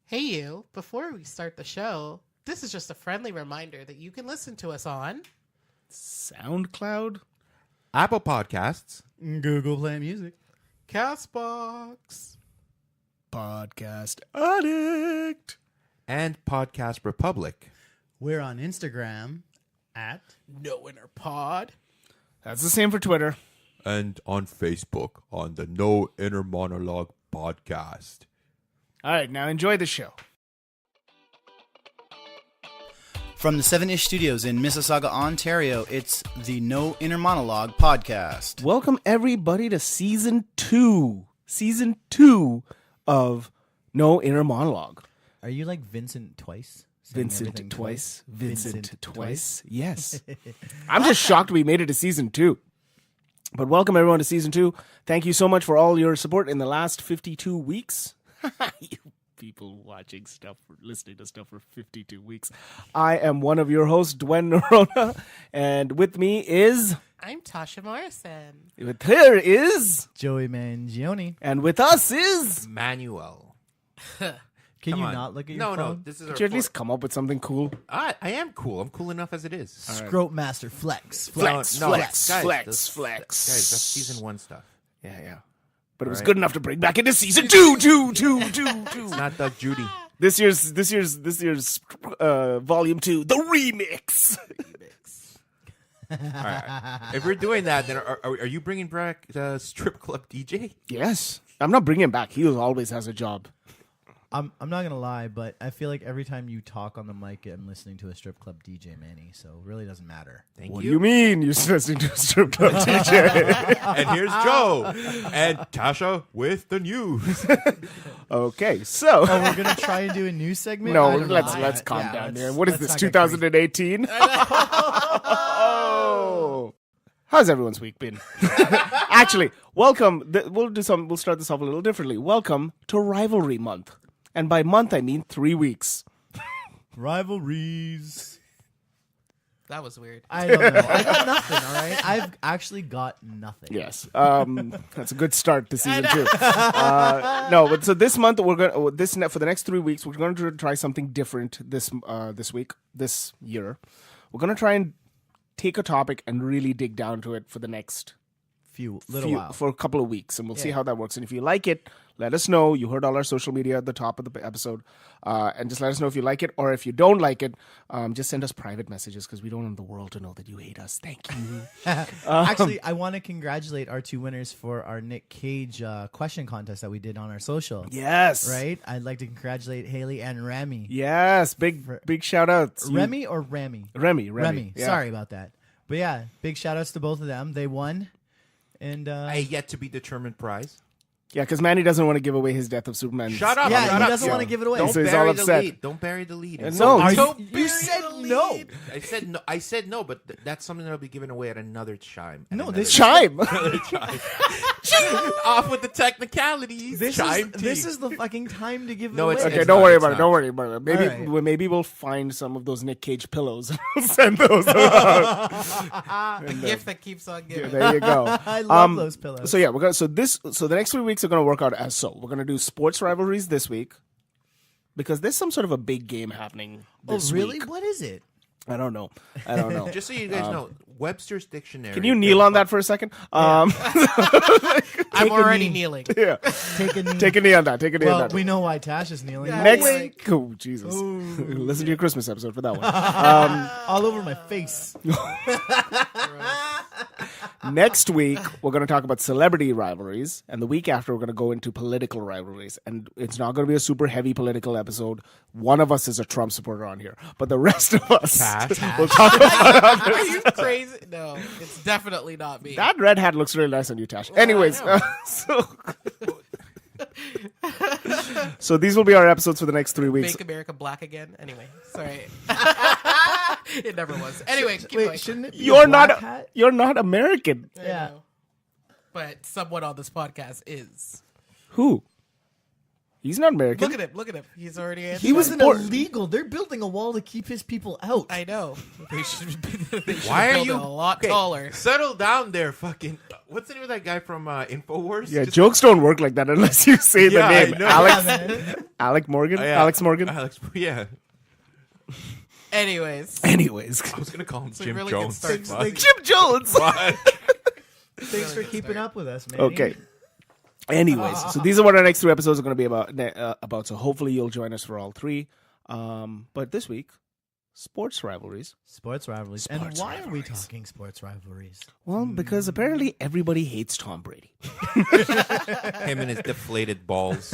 Hey you, before we start the show, this is just a friendly reminder that you can listen to us on SoundCloud, Apple Podcasts, Google Play Music, Castbox, Podcast Addict, and Podcast Republic. we're on Instagram at No Inner Pod. That's the same for Twitter. And on Facebook on the No Inner Monologue Podcast. All right, now enjoy the show. from the 7-ish Studios in Mississauga, Ontario. It's the No Inner Monologue podcast. Welcome everybody to season 2. Season 2 of No Inner Monologue. Are you like Vincent twice? Saying everything Vincent twice. Vincent Vincent twice. Yes. I'm just shocked we made it to season 2. But welcome everyone to season 2. Thank you so much for all your support in the last 52 weeks. You people watching stuff, listening to stuff for 52 weeks. I am one of your hosts, Dwayne Nerona, and with me is... I'm Tasha Morrison. With her is... Joey Mangione. And with us is... Manuel. Can Come you on. not look at your No, phone? this is Could you our at least come up with something cool? I am cool. I'm cool enough as it is. Scrote Master Flex. Flex, No, flex, guys, flex, this- flex. Guys, that's season 1 stuff. Yeah. But it was Right. good enough to bring back into season 2. It's not Doug Judy. This year's volume 2, the remix. All right. If we're doing that, then are you bringing back the strip club DJ? Yes, I'm not bringing him back. He always has a job. I'm not gonna lie, but I feel like every time you talk on the mic, I'm listening to a strip club DJ, Manny. So it really doesn't matter. Thank What do you mean you're listening to a strip club DJ? And here's Joe and Tasha with the news. Okay, so Oh, we're gonna try and do a new segment. no, I don't know. let's calm Yeah, down let's- here. What is let's this? not get crazy. 2018? Oh. How's everyone's week been? Actually, welcome. We'll start this off a little differently. Welcome to Rivalry Month, and by month I mean 3 weeks. Rivalries. That was weird. I don't know. I got nothing. All right. I've actually got nothing. Yes, that's a good start to season 2. No, but so this month we're gonna for the next 3 weeks we're going to try something different. This year, we're going to try and take a topic and really dig down to it for the next While. for a couple of weeks, and we'll see how that works. And if you like it, let us know. You heard all our social media at the top of the episode, and just let us know if you like it, or if you don't like it, just send us private messages because we don't want the world to know that you hate us. Thank you. Actually, I want to congratulate our 2 winners for our Nick Cage question contest that we did on our social. Yes, Right? I'd like to congratulate Haley and Remy. Yes, big shout outs. Remy or Remy? Remy. Yeah. Sorry about that. But yeah, big shout outs to both of them. They won. And A yet to be determined prize. Yeah, because Manny doesn't want to give away his Death of Superman. Shut up. yeah, shut he up. doesn't want to give it away. Don't So he's bury all the upset. lead. Don't bury the lead. No, You said no. I said no, but that's something that'll be given away at another chime. No, this Chime. Off with the technicalities. This chime is the fucking time to give it No, away. it's- Okay, don't not, worry it's about it. not. Don't worry about it. Maybe All right. maybe we'll find some of those Nick Cage pillows and we'll send those around. The gift that keeps on giving. There you go. I love those pillows. So yeah, we're gonna so the next 3 weeks are gonna work out as so. We're gonna do sports rivalries this week because there's some sort of a big game happening this really? week. What is it? I don't know. Just so you guys know, Webster's Dictionary. Can you kneel on that for a second? I'm Take a already knee. kneeling. Yeah. Take a knee. Take a knee on that. Take a knee on Well, that. we know why Tash is kneeling. Yeah. Next, Wait. oh Jesus! Listen to your Christmas episode for that one. All over my face. Next week, we're going to talk about celebrity rivalries, and the week after, we're going to go into political rivalries. And it's not going to be a super heavy political episode. One of us is a Trump supporter on here, but the rest of us will talk about Are you crazy? No, it's definitely not me. that red hat. Looks really nice on you, Tash. Anyways, know. so these will be our episodes for the next 3 weeks. Make America black again. Anyway, sorry. It never was. Anyway, keep going. Wait, shouldn't it be You're a black hat? not American. I Yeah. know. But someone on this podcast is. Who? He's not American. Look at him. He's already answered. He was Wasn't born- illegal. They're building a wall to keep his people out. I know. They should Why are build you it a lot okay, taller? Settle down there, fucking. What's the name of that guy from Infowars? Yeah, Just- jokes don't work like that unless you say Yeah, the I name. know. Alex, Yeah, man. Alex Morgan. Oh, yeah. Alex Morgan. Alex, yeah. Anyways, Anyways, I was gonna call him a Jim really good Jones. start to Fuck. the- Jim Jones. Thanks for keeping up with us, man. Okay. Anyways, so these are what our next 3 episodes are going to be about. So hopefully you'll join us for all 3. But this week, sports rivalries. Sports rivalries. And Sports why are we rivalries. talking sports rivalries? Well, because apparently everybody hates Tom Brady. Him and his deflated balls.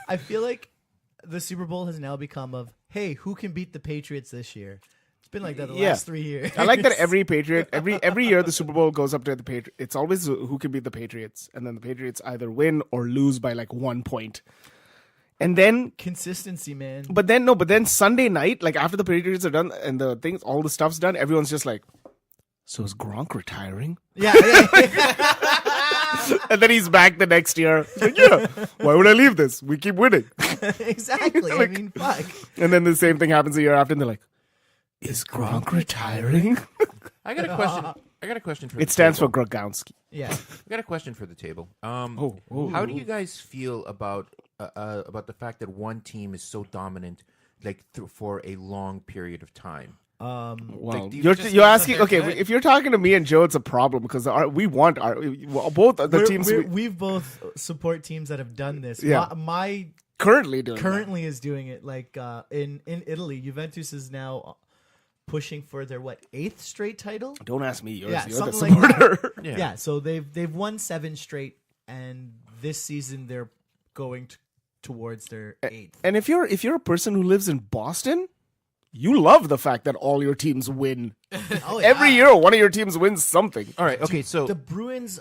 I feel like the Super Bowl has now become of, hey, who can beat the Patriots this year? It's been like that the Yeah. last 3 years. I like that every Patriot, every year the Super Bowl goes up to the Patriots. It's always who can beat the Patriots, and then the Patriots either win or lose by like 1 point. And then, Consistency, man. but then Sunday night, like after the Patriots are done and the things, all the stuff's done, everyone's just like, so is Gronk retiring? Yeah. And then he's back the next year. It's like, yeah, why would I leave this? We keep winning. Exactly. I mean, fuck. And then the same thing happens a year after, and they're like, is Gronk retiring? I got a question. I got a question for. It the stands for table. Gronkowski. Yeah. I got a question for the table. Oh. How do you guys feel about the fact that one team is so dominant, like for a long period of time? Well, Like, do you you're just you're think asking. that Okay, they're good? if you're talking to me and Joe, it's a problem because both the teams We've both support teams that have done this. Yeah. My currently doing. currently is doing it. Like in Italy, Juventus is now pushing for their 8th straight title. That. Don't ask me. You're the something like supporter. that. Yeah. So they've won 7 straight, and this season they're going towards their 8th. And if you're a person who lives in Boston, you love the fact that all your teams win. Oh, Every year, one of your teams wins something. All right. Okay. So The Bruins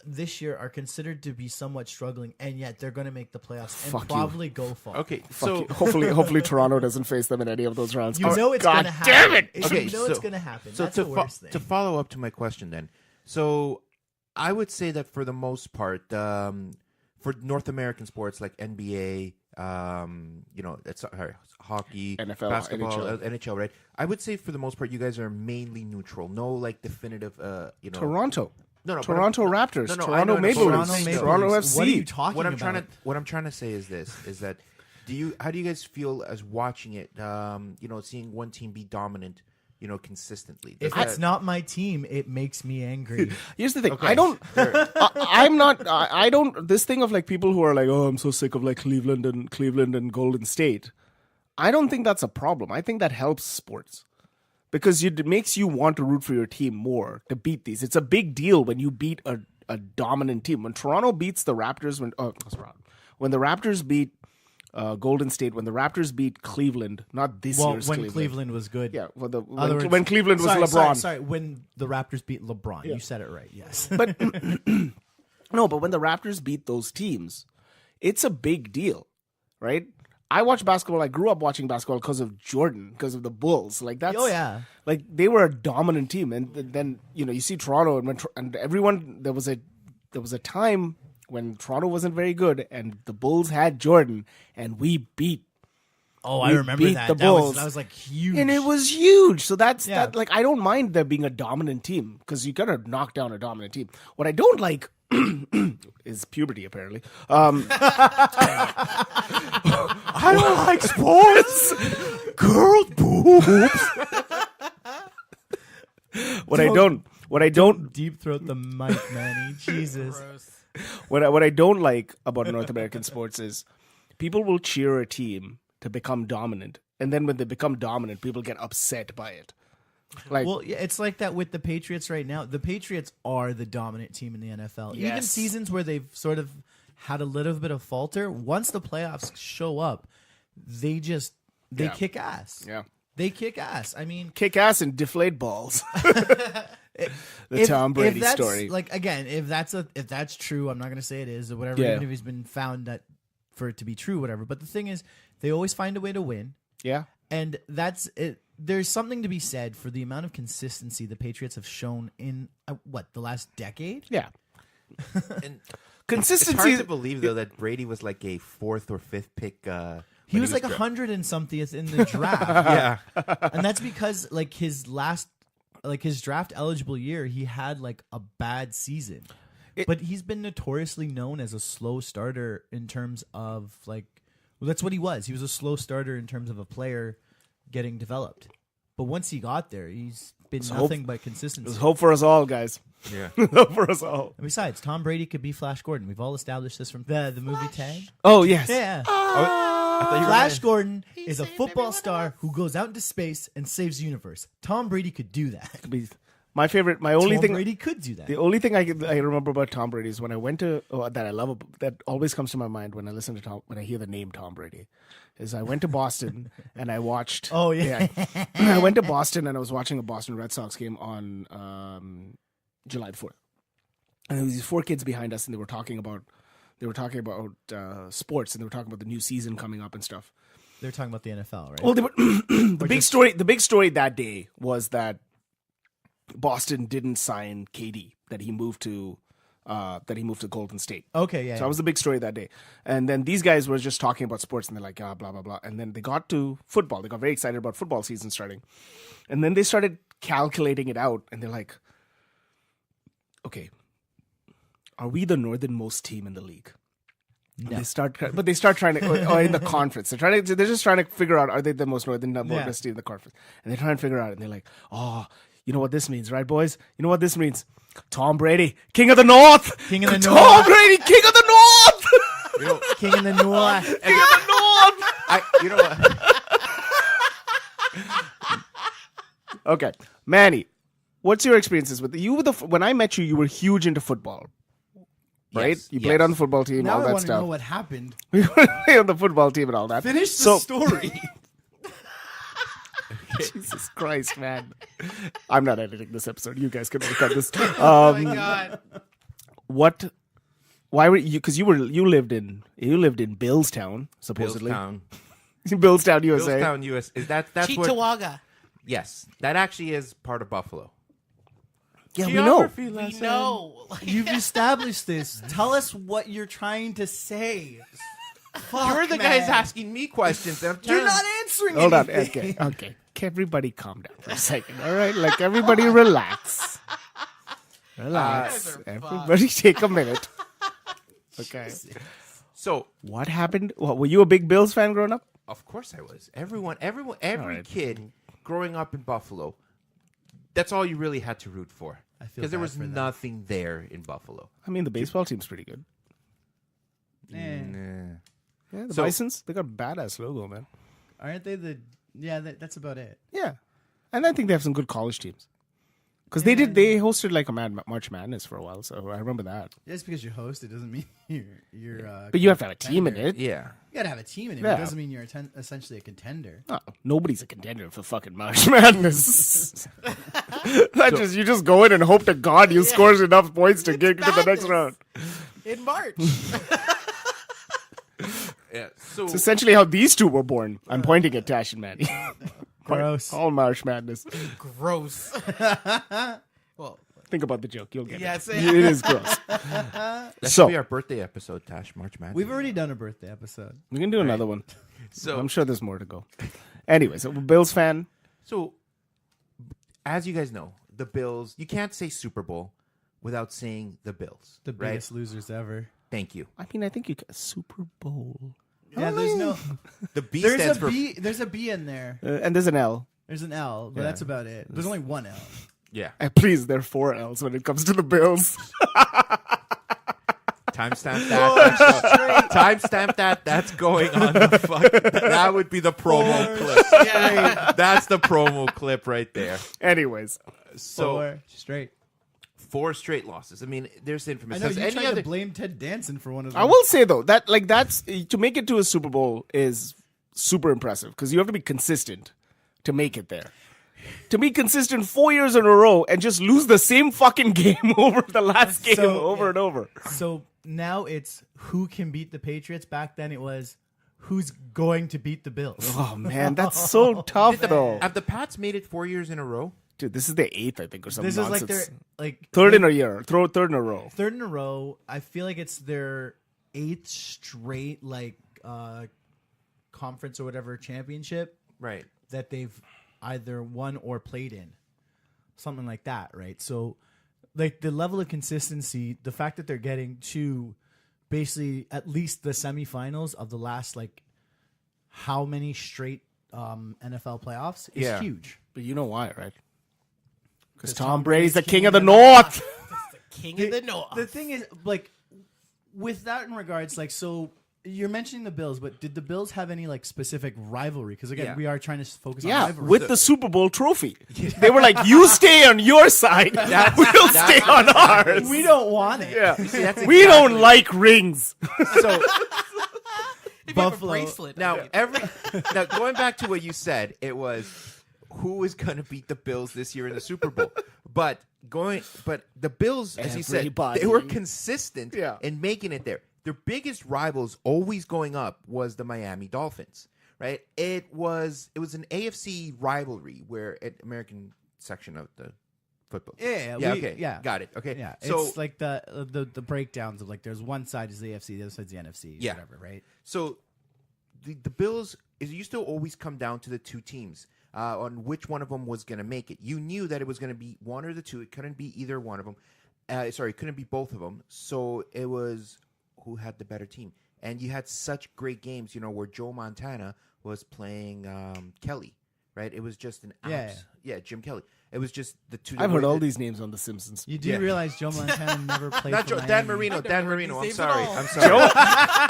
this year are considered to be somewhat struggling, and yet they're going to make the playoffs and Fuck you. probably go far. okay. Fuck So you. Hopefully Toronto doesn't face them in any of those rounds. You know it's God going to happen. damn it! Okay, you know so- it's going to happen. So That's to the worst thing. to follow up to my question, then, so I would say that for the most part, for North American sports like NBA, it's hockey, NFL, basketball, NHL. NHL, right? I would say for the most part, you guys are mainly neutral. No, like definitive, Toronto. No, but Toronto Raptors. No, I Toronto know, Maple Toronto Leafs. Maple Toronto Leafs. FC. What are you talking what I'm about? trying to say is this: is that how do you guys feel as watching it? Seeing one team be dominant, consistently. If Does it's that- not my team, it makes me angry. Here's the thing. Okay. I don't. I'm not. I don't. This thing of like people who are like, oh, I'm so sick of like Cleveland and Golden State. I don't think that's a problem. I think that helps sports because it makes you want to root for your team more to beat these. It's a big deal when you beat a dominant team. When Toronto beats the Raptors, when the Raptors beat Golden State, when the Raptors beat Cleveland, not this Well, year's when Cleveland. Cleveland was good. Yeah, Other words- when Cleveland was Sorry, LeBron. Sorry, when the Raptors beat LeBron. You said it right, yes. But no, but when the Raptors beat those teams, it's a big deal, right? I watch basketball. I grew up watching basketball because of Jordan, because of the Bulls. Like that's Oh, yeah. like they were a dominant team, and then you see Toronto and everyone. There was a time when Toronto wasn't very good, and the Bulls had Jordan, and we beat. Oh, We I remember beat that. the Bulls. That was like huge. And it was huge. So that's Yeah. that. Like I don't mind there being a dominant team because you gotta knock down a dominant team. What I don't like is puberty. Apparently, I don't like sports. Girls boobs. What I don't deep throat the mic, Manny. Jesus. Gross. what I don't like about North American sports is people will cheer a team to become dominant, and then when they become dominant, people get upset by it. Like, Well, yeah, it's like that with the Patriots right now. The Patriots are the dominant team in the NFL. Even Yes. seasons where they've sort of had a little bit of falter, once the playoffs show up, they Yeah. kick ass. yeah, They kick ass. I mean, kick ass and deflate balls. The Tom Brady that's, story. Like again, if that's true, I'm not going to say it is or whatever. Yeah. Even if it's been found that for it to be true, whatever. But the thing is, they always find a way to win, Yeah, and that's it. There's something to be said for the amount of consistency the Patriots have shown in the last decade. yeah. And Consistency. It's hard to believe though that Brady was like a 4th or 5th pick. He when was like drafted. 100 and something in the draft. Yeah. And that's because like his draft eligible year, he had like a bad season. But he's been notoriously known as a slow starter in terms of like, well, that's what he was. He was a slow starter in terms of a player getting developed. But once he got there, he's been nothing but consistency. There's hope for us all, guys. Yeah. Hope for us all. And besides, Tom Brady could be Flash Gordon. We've all established this from the movie Tag. Oh yes. Yeah. I thought you were Flash gonna- Gordon is a football star who goes out into space and saves the universe. Tom Brady could do that. My favorite. My only Tom thing. Brady could do that. The only thing I remember about Tom Brady is when I went to that I love that always comes to my mind when I listen to when I hear the name Tom Brady, is I went to Boston and I watched. Oh, yeah. I went to Boston and I was watching a Boston Red Sox game on July 4th, and there was these 4 kids behind us and they were talking about sports and they were talking about the new season coming up and stuff. They're talking about the NFL, right? Well, the big story that day was that Boston didn't sign KD, that he moved to Golden State. Okay, yeah. So that was the big story that day. And then these guys were just talking about sports and they're like, blah, blah, blah. And then they got to football. They got very excited about football season starting. And then they started calculating it out and they're like, okay, are we the northernmost team in the league? No. They start trying to, or in the conference. They're just trying to figure out, are they the most northernmost team in the conference? And they're trying to figure out, and they're like, oh, you know what this means, right, boys? You know what this means? Tom Brady, King of the North. King of the Tom North. Brady, King of the North. You know, King in the North. King of the North. you know what? Okay, Manny, what's your experiences with you? When I met you, you were huge into football, right? Yes, You played yes. on the football team, Now all I that want to know stuff. what happened. You played on the football team and all that. Finish the So- story. Jesus Christ, man! I'm not editing this episode. You guys can cut this. Oh my god. What? Why were you? Because you lived in Billstown, supposedly. Billstown. Billstown, USA. Billstown, US. Is that's what? Cheektowaga. Yes, that actually is part of Buffalo. Yeah, we know. We know. You've established this. Tell us what you're trying to say. You're the guys asking me questions. And I'm You're trying not answering Hold on. anything. Okay. Everybody, calm down for a second. All right, like everybody, relax. Relax. guys are Everybody, take a minute. Okay. So, What happened? What, were you a big Bills fan growing up? of course I was. Every right. kid growing up in Buffalo, that's all you really had to root for. I feel Because there bad was for them. nothing there in Buffalo. I mean, the baseball team's pretty good. Nah. Yeah, the So- Bisons, they got a badass logo, man. Aren't they the? Yeah, that's about it. Yeah, and I think they have some good college teams. Because they hosted like a March Madness for a while, so I remember that. Just because you host, it doesn't mean you're. But you have to have a team in it. Yeah. You gotta have a team in it. Yeah. But it doesn't mean you're essentially a contender. Oh, nobody's a contender for fucking March Madness. You just go in and hope to God you scores enough points to get to the next madness. round. In March. Yeah. So It's essentially how these two were born. I'm pointing at Tash and Manny. Gross. All March Madness. Gross. Well, Think about the joke. You'll get Yes, it. It is gross. that So- should be our birthday episode, Tash. March Madness. We've already done a birthday episode. We can do another one. So I'm sure there's more to go. Anyway, so Bills fan. So, as you guys know, the Bills, you can't say Super Bowl without saying the Bills. The right? biggest losers ever. Thank you. I mean, I think you got Super Bowl. Yeah, there's no. The B There's stands a for B. There's a B in there. And there's an L. There's an L, but Yeah. that's about it. There's only one L. yeah. And please, there are 4 L's when it comes to the Bills. Timestamp that. Timestamp that. That's going on the fuck. That would be the promo clip. yeah. That's the promo clip right there. Anyways, So 4 straight. 4 straight losses. I mean, there's I infamous. know Has you any tried other to blame Ted Danson for one of them. I will say though that that's to make it to a Super Bowl is super impressive because you have to be consistent to make it there. To be consistent 4 years in a row and just lose the same fucking game over the last game over and over. So now it's who can beat the Patriots. Back then it was who's going to beat the Bills. Oh man, that's so tough though. Have the Pats made it 4 years in a row? Dude, this is the 8th, I think, or something. This is like their third in a year, third in a row. third in a row. I feel like it's their 8th straight conference or whatever championship Right. that they've either won or played in, something like that, right? So, like the level of consistency, the fact that they're getting to basically at least the semifinals of the last how many straight NFL playoffs is huge. But you know why, right? Because Tom Tom Brady's the Brady's king of the North. King of the North. The thing is, with that in regards, so you're mentioning the Bills, but did the Bills have any specific rivalry? Because again, we are trying to focus on rivalry. With the Super Bowl trophy. They were like, you stay on your side, we'll stay on ours. We don't want it. Yeah. See, that's We don't like rings. So If you have a Buffalo- bracelet. now now going back to what you said, it was who is going to beat the Bills this year in the Super Bowl. But the Bills, as you said, Everybody. they were consistent Yeah. in making it there. Their biggest rivals always going up was the Miami Dolphins, right? It was an AFC rivalry where American section of the football. Yeah, Got it. Okay. Yeah, So it's like the breakdowns of there's one side is the AFC, the other side's the NFC, Yeah. whatever, right? So the Bills, it used to always come down to the two teams on which one of them was going to make it. You knew that it was going to be one or the two. It couldn't be either one of them. It couldn't be both of them. So it was who had the better team. And you had such great games, where Joe Montana was playing Kelly, right? It was just an ounce. Yeah, Jim Kelly. It was just the two. I've heard all these names on The Simpsons. You do realize Joe Montana never played Not for Joe, Dan Miami. Marino. I've Dan never heard Marino. these I'm names at sorry. all. I'm sorry.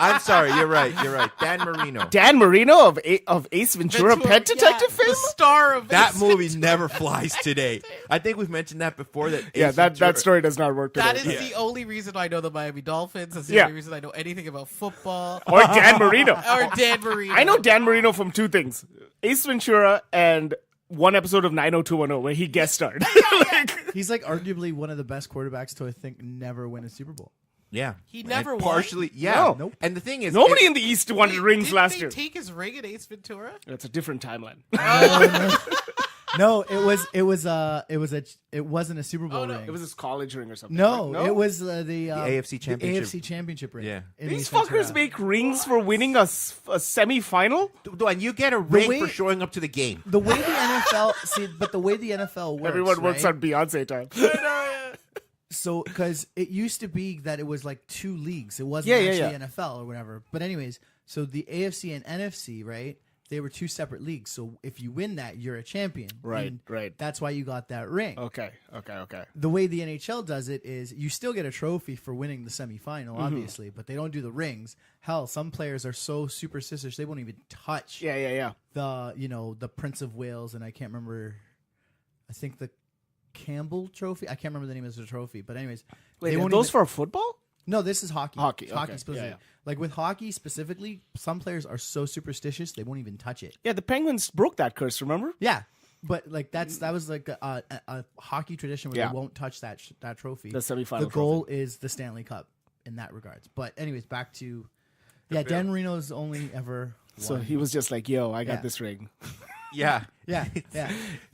I'm sorry. You're right. Dan Marino. Dan Marino of Ace Ventura, Pet Detective the fame? star of That this. movie never flies today. I think we've mentioned that before. That Yeah, Ace that Ventura- story does not work today. That is the only reason I know the Miami Dolphins. That's the Yeah. only reason I know anything about football. Or Dan Marino. Or Dan Marino. I know Dan Marino from two things: Ace Ventura and one episode of 90210 where he guest starred. He's arguably one of the best quarterbacks to I think never win a Super Bowl. Yeah, He never And won? partially. Yeah, No. Nope. And the thing is, Nobody in the East won Wait, rings didn't last they year. take his ring at Ace Ventura? That's a different timeline. No, it wasn't a Super Bowl no. ring. It was his college ring or something. no, right? it was the AFC Championship. AFC Championship ring. Yeah. in These Ace Ventura. fuckers make rings for winning a semifinal? and you get a ring way- for showing up to the game. The way the NFL but the way the NFL works, Everyone works right? on Beyonce time. So, because it used to be that it was two leagues. It wasn't Yeah, actually yeah. NFL or whatever. But anyways, so the AFC and NFC, right? They were two separate leagues. So if you win that, you're a champion. Right, And right. That's why you got that ring. Okay. The way the NHL does it is you still get a trophy for winning the semifinal, Mm-hmm. obviously, but they don't do the rings. Hell, some players are so superstitious they won't even touch Yeah. the Prince of Wales, and I can't remember. I think the Campbell Trophy. I can't remember the name of the trophy, but anyways, Wait, they are won't those even- for football? No, this is hockey. Hockey, Hockey okay. specifically. Yeah, yeah. Like with hockey specifically, some players are so superstitious they won't even touch it. Yeah, the Penguins broke that curse, remember? Yeah, but that was a hockey tradition where Yeah. they won't touch that trophy. The semifinal The goal is the Stanley Cup in that regards. But anyways, back to Dan Marino's only ever. So won. he was just like, yo, I got Yeah. this ring. Yeah. Yeah.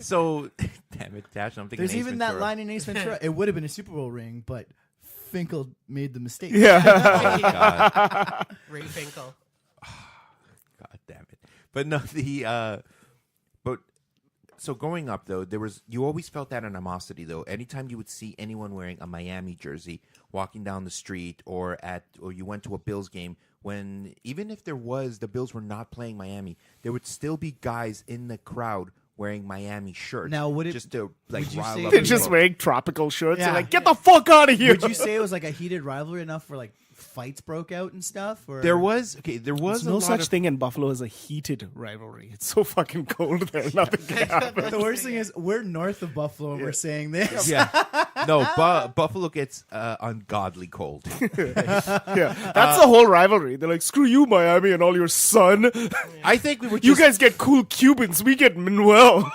So, damn it, Dash. I'm thinking. There's Ace even that Ventura. line in Ace Ventura. It would have been a Super Bowl ring, but Finkel made the mistake. Yeah. Oh, God. Ray Finkel. God damn it. But no, but so growing up though, you always felt that animosity though. Anytime you would see anyone wearing a Miami jersey walking down the street or you went to a Bills game, when even if the Bills were not playing Miami, there would still be guys in the crowd wearing Miami shirts. Now, would it- just to would you rile say- up They're people. just wearing tropical shirts. Yeah. They're like, get the fuck out of here. Would you say it was like a heated rivalry enough for fights broke out and stuff? Or There was There's a no lot such of, thing in Buffalo as a heated rivalry. It's so fucking cold there. Nothing can happen. The worst thing is we're north of Buffalo and we're saying this. Yeah, no, Buffalo gets ungodly cold. Yeah, that's the whole rivalry. They're like, screw you, Miami, and all your sun. I think we were. You Just, guys get cool Cubans. We get Manuel.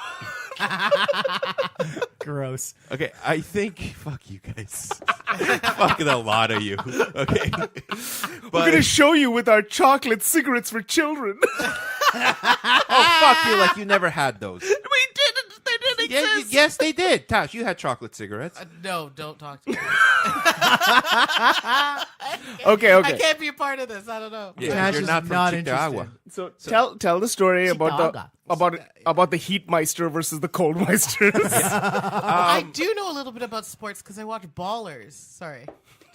Gross. Okay, I think fuck you guys. Fucking a lot of you. Okay, We're gonna show you with our chocolate cigarettes for children. oh fuck you, like you never had those. We didn't. They didn't Yes, they did. Tash, you had chocolate cigarettes. No, don't talk to me. Okay. I can't be a part of this. I don't know. Yeah, Tash you're is not from not Chicago. interested. So tell the story about the Heatmeister versus the Coldmeisters. I do know a little bit about sports because I watch Ballers. Sorry.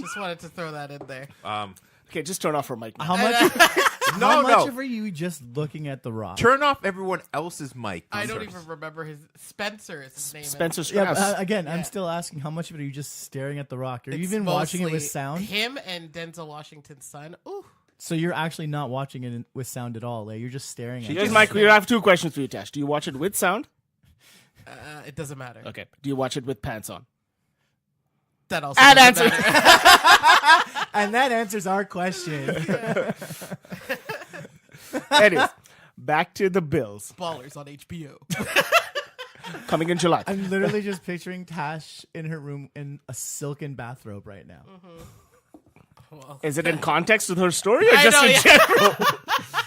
Just wanted to throw that in there. Okay, just turn off her mic. Now. How much? No, how much no. of are you just looking at the Rock? Turn off everyone else's mic. I don't even remember his Spencer is his name. Spencer Yeah, Strauss. but, again, I'm still asking how much of it are you just staring at the Rock? Are you It's even watching it with mostly sound? Him and Denzel Washington's son. Ooh. So you're actually not watching it with sound at all. You're just staring at Here's it. Mike. We have two questions for you, Tash. Do you watch it with sound? It doesn't matter. Okay. Do you watch it with pants on? That also And doesn't answer. matter. And that answers our question. Anyways, back to the Bills Ballers on HBO. coming in July. I'm literally just picturing Tash in her room in a silken bathrobe right now. Well, Is it in context with her story or I just know, in yeah. general?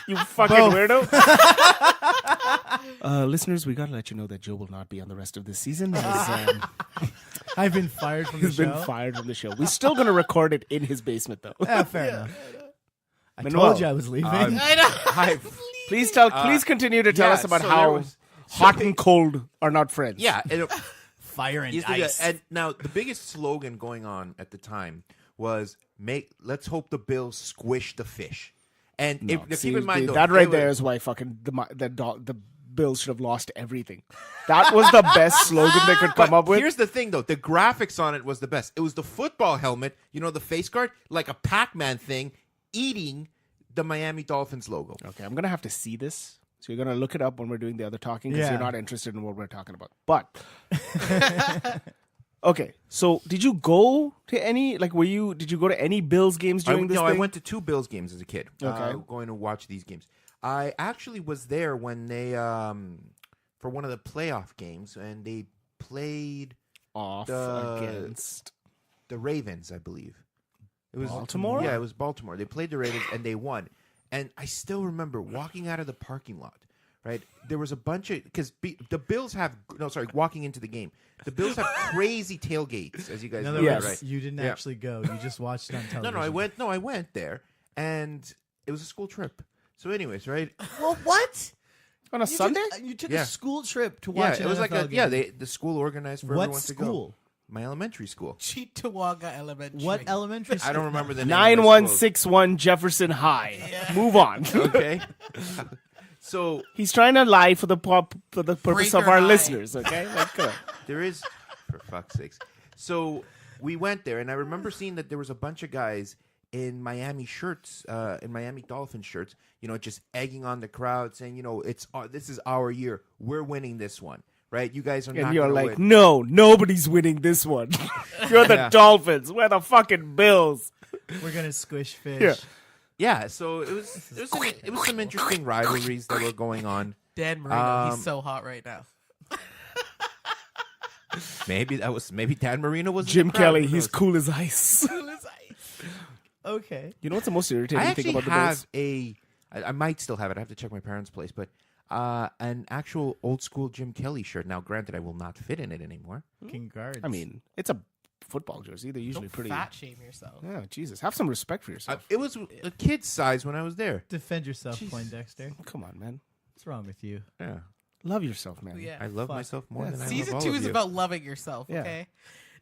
You fucking Both. weirdo. Listeners, we gotta let you know that Joe will not be on the rest of this season. I've been fired from the He's show. been fired from the show. We're still gonna record it in his basement, though. Yeah, fair enough. I Manuel, told you I was leaving. I know. Please continue to tell us about so how there was- hot and cold are not friends. Yeah. Fire and Is the- ice. and now the biggest slogan going on at the time was let's hope the Bills squish the fish. And No, keep in mind though, that right it there was- is why fucking the Bills should have lost everything. That was the best slogan they could come But up with. here's the thing, though. The graphics on it was the best. It was the football helmet, the face guard, like a Pac-Man thing, eating the Miami Dolphins logo. Okay, I'm gonna have to see this. So you're gonna look it up when we're doing the other talking because Yeah. you're not interested in what we're talking about. But okay, so did you go to any? Like, did you go to any Bills games during this? No, thing? I went to 2 Bills games as a kid. Okay. Going to watch these games. I actually was there when they for one of the playoff games, and they played off the- against. the Ravens, I believe. It was Baltimore? Yeah, it was Baltimore. They played the Ravens and they won. And I still remember walking out of the parking lot. Right, there was a bunch of the Bills have walking into the game. The Bills have crazy tailgates, as you guys In know, other words, right? you didn't Yeah. actually go. You just watched it on television. I went there, and it was a school trip. So, anyways, right? Well, what? On a Sunday? You took Yeah. a school trip to Yeah, watch it was like NFL game. the school organized for What everyone to go. school? My elementary school. Cheektowaga Elementary. What elementary school? I don't remember the name. of the school. 9161 Jefferson High. Move on. Okay. So He's trying to lie for the purpose Breaker of our High. listeners. Okay, like, come on. there is, for fuck's sakes. So we went there, and I remember seeing that there was a bunch of guys in Miami shirts, in Miami Dolphins shirts, just egging on the crowd, saying, this is our year. We're winning this one, right? You guys are not And you're gonna like, win. no, nobody's winning this one. You're the Yeah. Dolphins. We're the fucking Bills. We're gonna squish fish. Yeah. Yeah, so it was some interesting rivalries that were going on. Dan Marino. He's so hot right now. Maybe Dan Marino was in Jim the crowd, Kelly, who he's knows? cool as ice. Okay. You know what's the most irritating I thing actually about the have Bills? I might still have it. I have to check my parents' place, but an actual old school Jim Kelly shirt. Now, granted, I will not fit in it anymore. King guards. I mean, it's a football jersey. They're usually Don't pretty. fat shame yourself. Yeah, Jesus. Have some respect for yourself. It was a kid's size when I was there. defend yourself, Poindexter. Come on, man. What's wrong with you? Yeah, Love yourself, man. Yeah. I love Fuck. myself more Yeah. than I love Season all 2 of is you. about loving yourself. Yeah. Okay.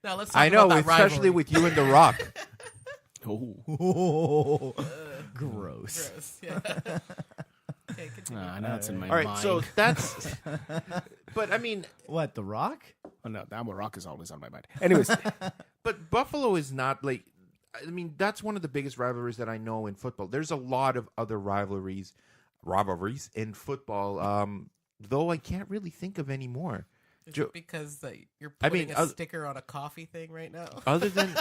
Now let's talk I know, about that especially rivalry. with you and The Rock. Oh. Gross. Gross. Yeah. Okay, continue. I know it's in my All right, mind. so that's. But I mean, What? The Rock? Oh, no, that Rock is always on my mind. Anyways, but Buffalo is not like. I mean, that's one of the biggest rivalries that I know in football. There's a lot of other rivalries in football. Though I can't really think of any more. Is it because you're I putting mean, a sticker on a coffee thing right now? Other than,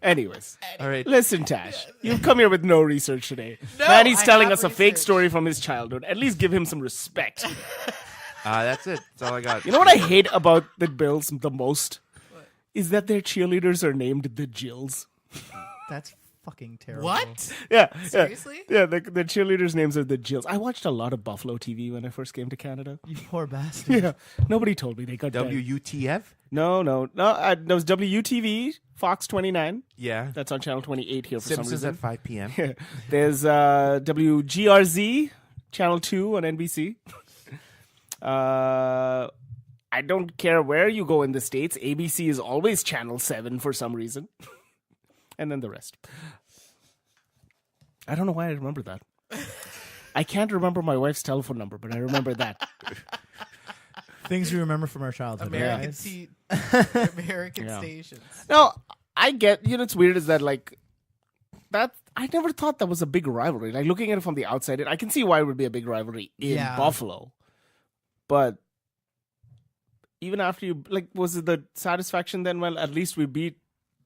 anyways. all right, Listen, Tash, you've come here with no research today. No, Man, he's I telling have us a fake research. story from his childhood. At least give him some respect. that's it. That's all I got. You know what I hate about the Bills the most? Is that their cheerleaders are named the Jills. That's fucking terrible. What? Yeah. Seriously? Yeah, the cheerleaders' names are the Jills. I watched a lot of Buffalo TV when I first came to Canada. You poor bastard. Yeah. Nobody told me they got banned. WUTF? No. There was WTV, Fox 29. Yeah. That's on channel 28 here for Simpsons some at reason. 5 p.m. There's WGRZ, channel 2 on NBC. I don't care where you go in the States. ABC is always channel 7 for some reason. And then the rest. I don't know why I remember that. I can't remember my wife's telephone number, but I remember that. Things we remember from our childhood. American guys. American Yeah. stations. No, I get, it's weird is that like, that I never thought that was a big rivalry. Like looking at it from the outside, I can see why it would be a big rivalry in Yeah. Buffalo. But even after you, like, was it the satisfaction then? Well, at least we beat,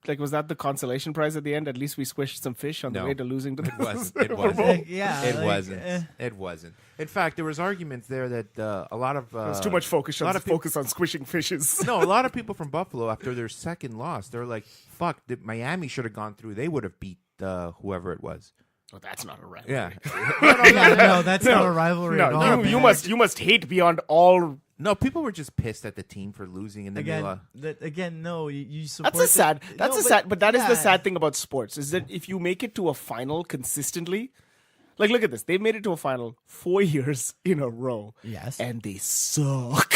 like, was that the consolation prize at the end? At least we squished some fish on the No. way to losing to the It wasn't. It Super wasn't. Bowl. Like, yeah, It like, wasn't. It wasn't. In fact, there was arguments there that a lot of There's too much focus a lot on of people- focus on squishing fishes. No, a lot of people from Buffalo after their second loss, they're like, "Fuck, Miami should have gone through. They would have beat whoever it was." Oh, that's not a rivalry. Yeah. yeah, no, that's not a rivalry at all. No, you man. must hate beyond all. No, people were just pissed at the team for losing in the middle. Again, no, you support. That's a sad. That's a sad. But that is the yeah. sad thing about sports is that if you make it to a final consistently, like look at this, they've made it to a final 4 years in a row. Yes. And they suck.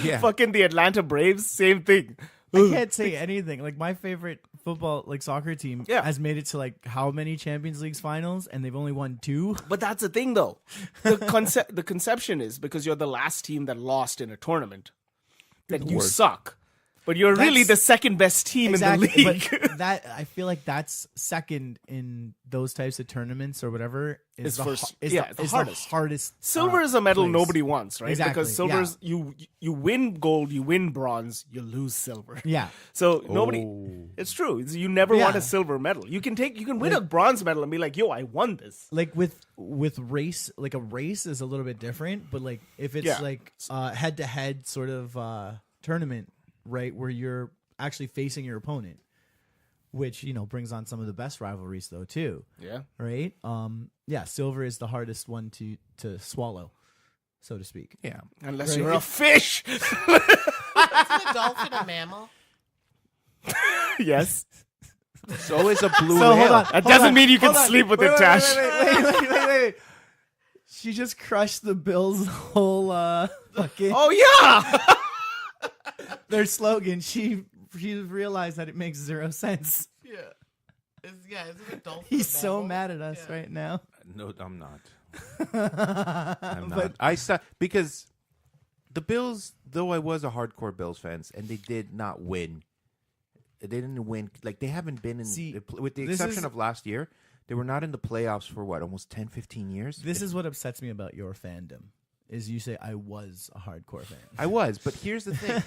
Yeah. Fucking the Atlanta Braves, same thing. I can't say anything. Like my favorite football, like soccer team, Yeah. has made it to like how many Champions Leagues finals, and they've only won 2. But that's the thing, though. The conception is because you're the last team that lost in a tournament that you worst. suck. But you're really the second best team in the league. But that I feel like that's second in those types of tournaments or whatever Is the first- is yeah, the, the is hardest. the hardest. Silver is a medal place. nobody wants, right? Exactly, Because silver is you win gold, you win bronze, you lose silver. Yeah. So nobody. It's true. You never Yeah. want a silver medal. You can win a bronze medal and be like, "Yo, I won this." Like with race, like a race is a little bit different, but like if it's Yeah. like head to head sort of tournament, right, where you're actually facing your opponent, which brings on some of the best rivalries though too. Yeah. Right? Yeah, silver is the hardest one to swallow, so to speak. Yeah. Unless Right. you're a fish. Isn't a dolphin a mammal? Yes. So is a blue So whale. hold on. That doesn't mean you can sleep with it, Tash. Wait. She just crushed the Bills' whole fucking Oh yeah. their slogan. She realized that it makes 0 sense. Yeah. Isn't a dolphin He's a so mammal? mad at us Yeah. right now. No, I'm not. I'm not. I because the Bills, though I was a hardcore Bills fan, and they did not win. They didn't win. Like they haven't been in, See, with the this exception is- of last year. They were not in the playoffs for what, almost 10, 15 years. This is what upsets me about your fandom. Is you say I was a hardcore fan. I was, but here's the thing.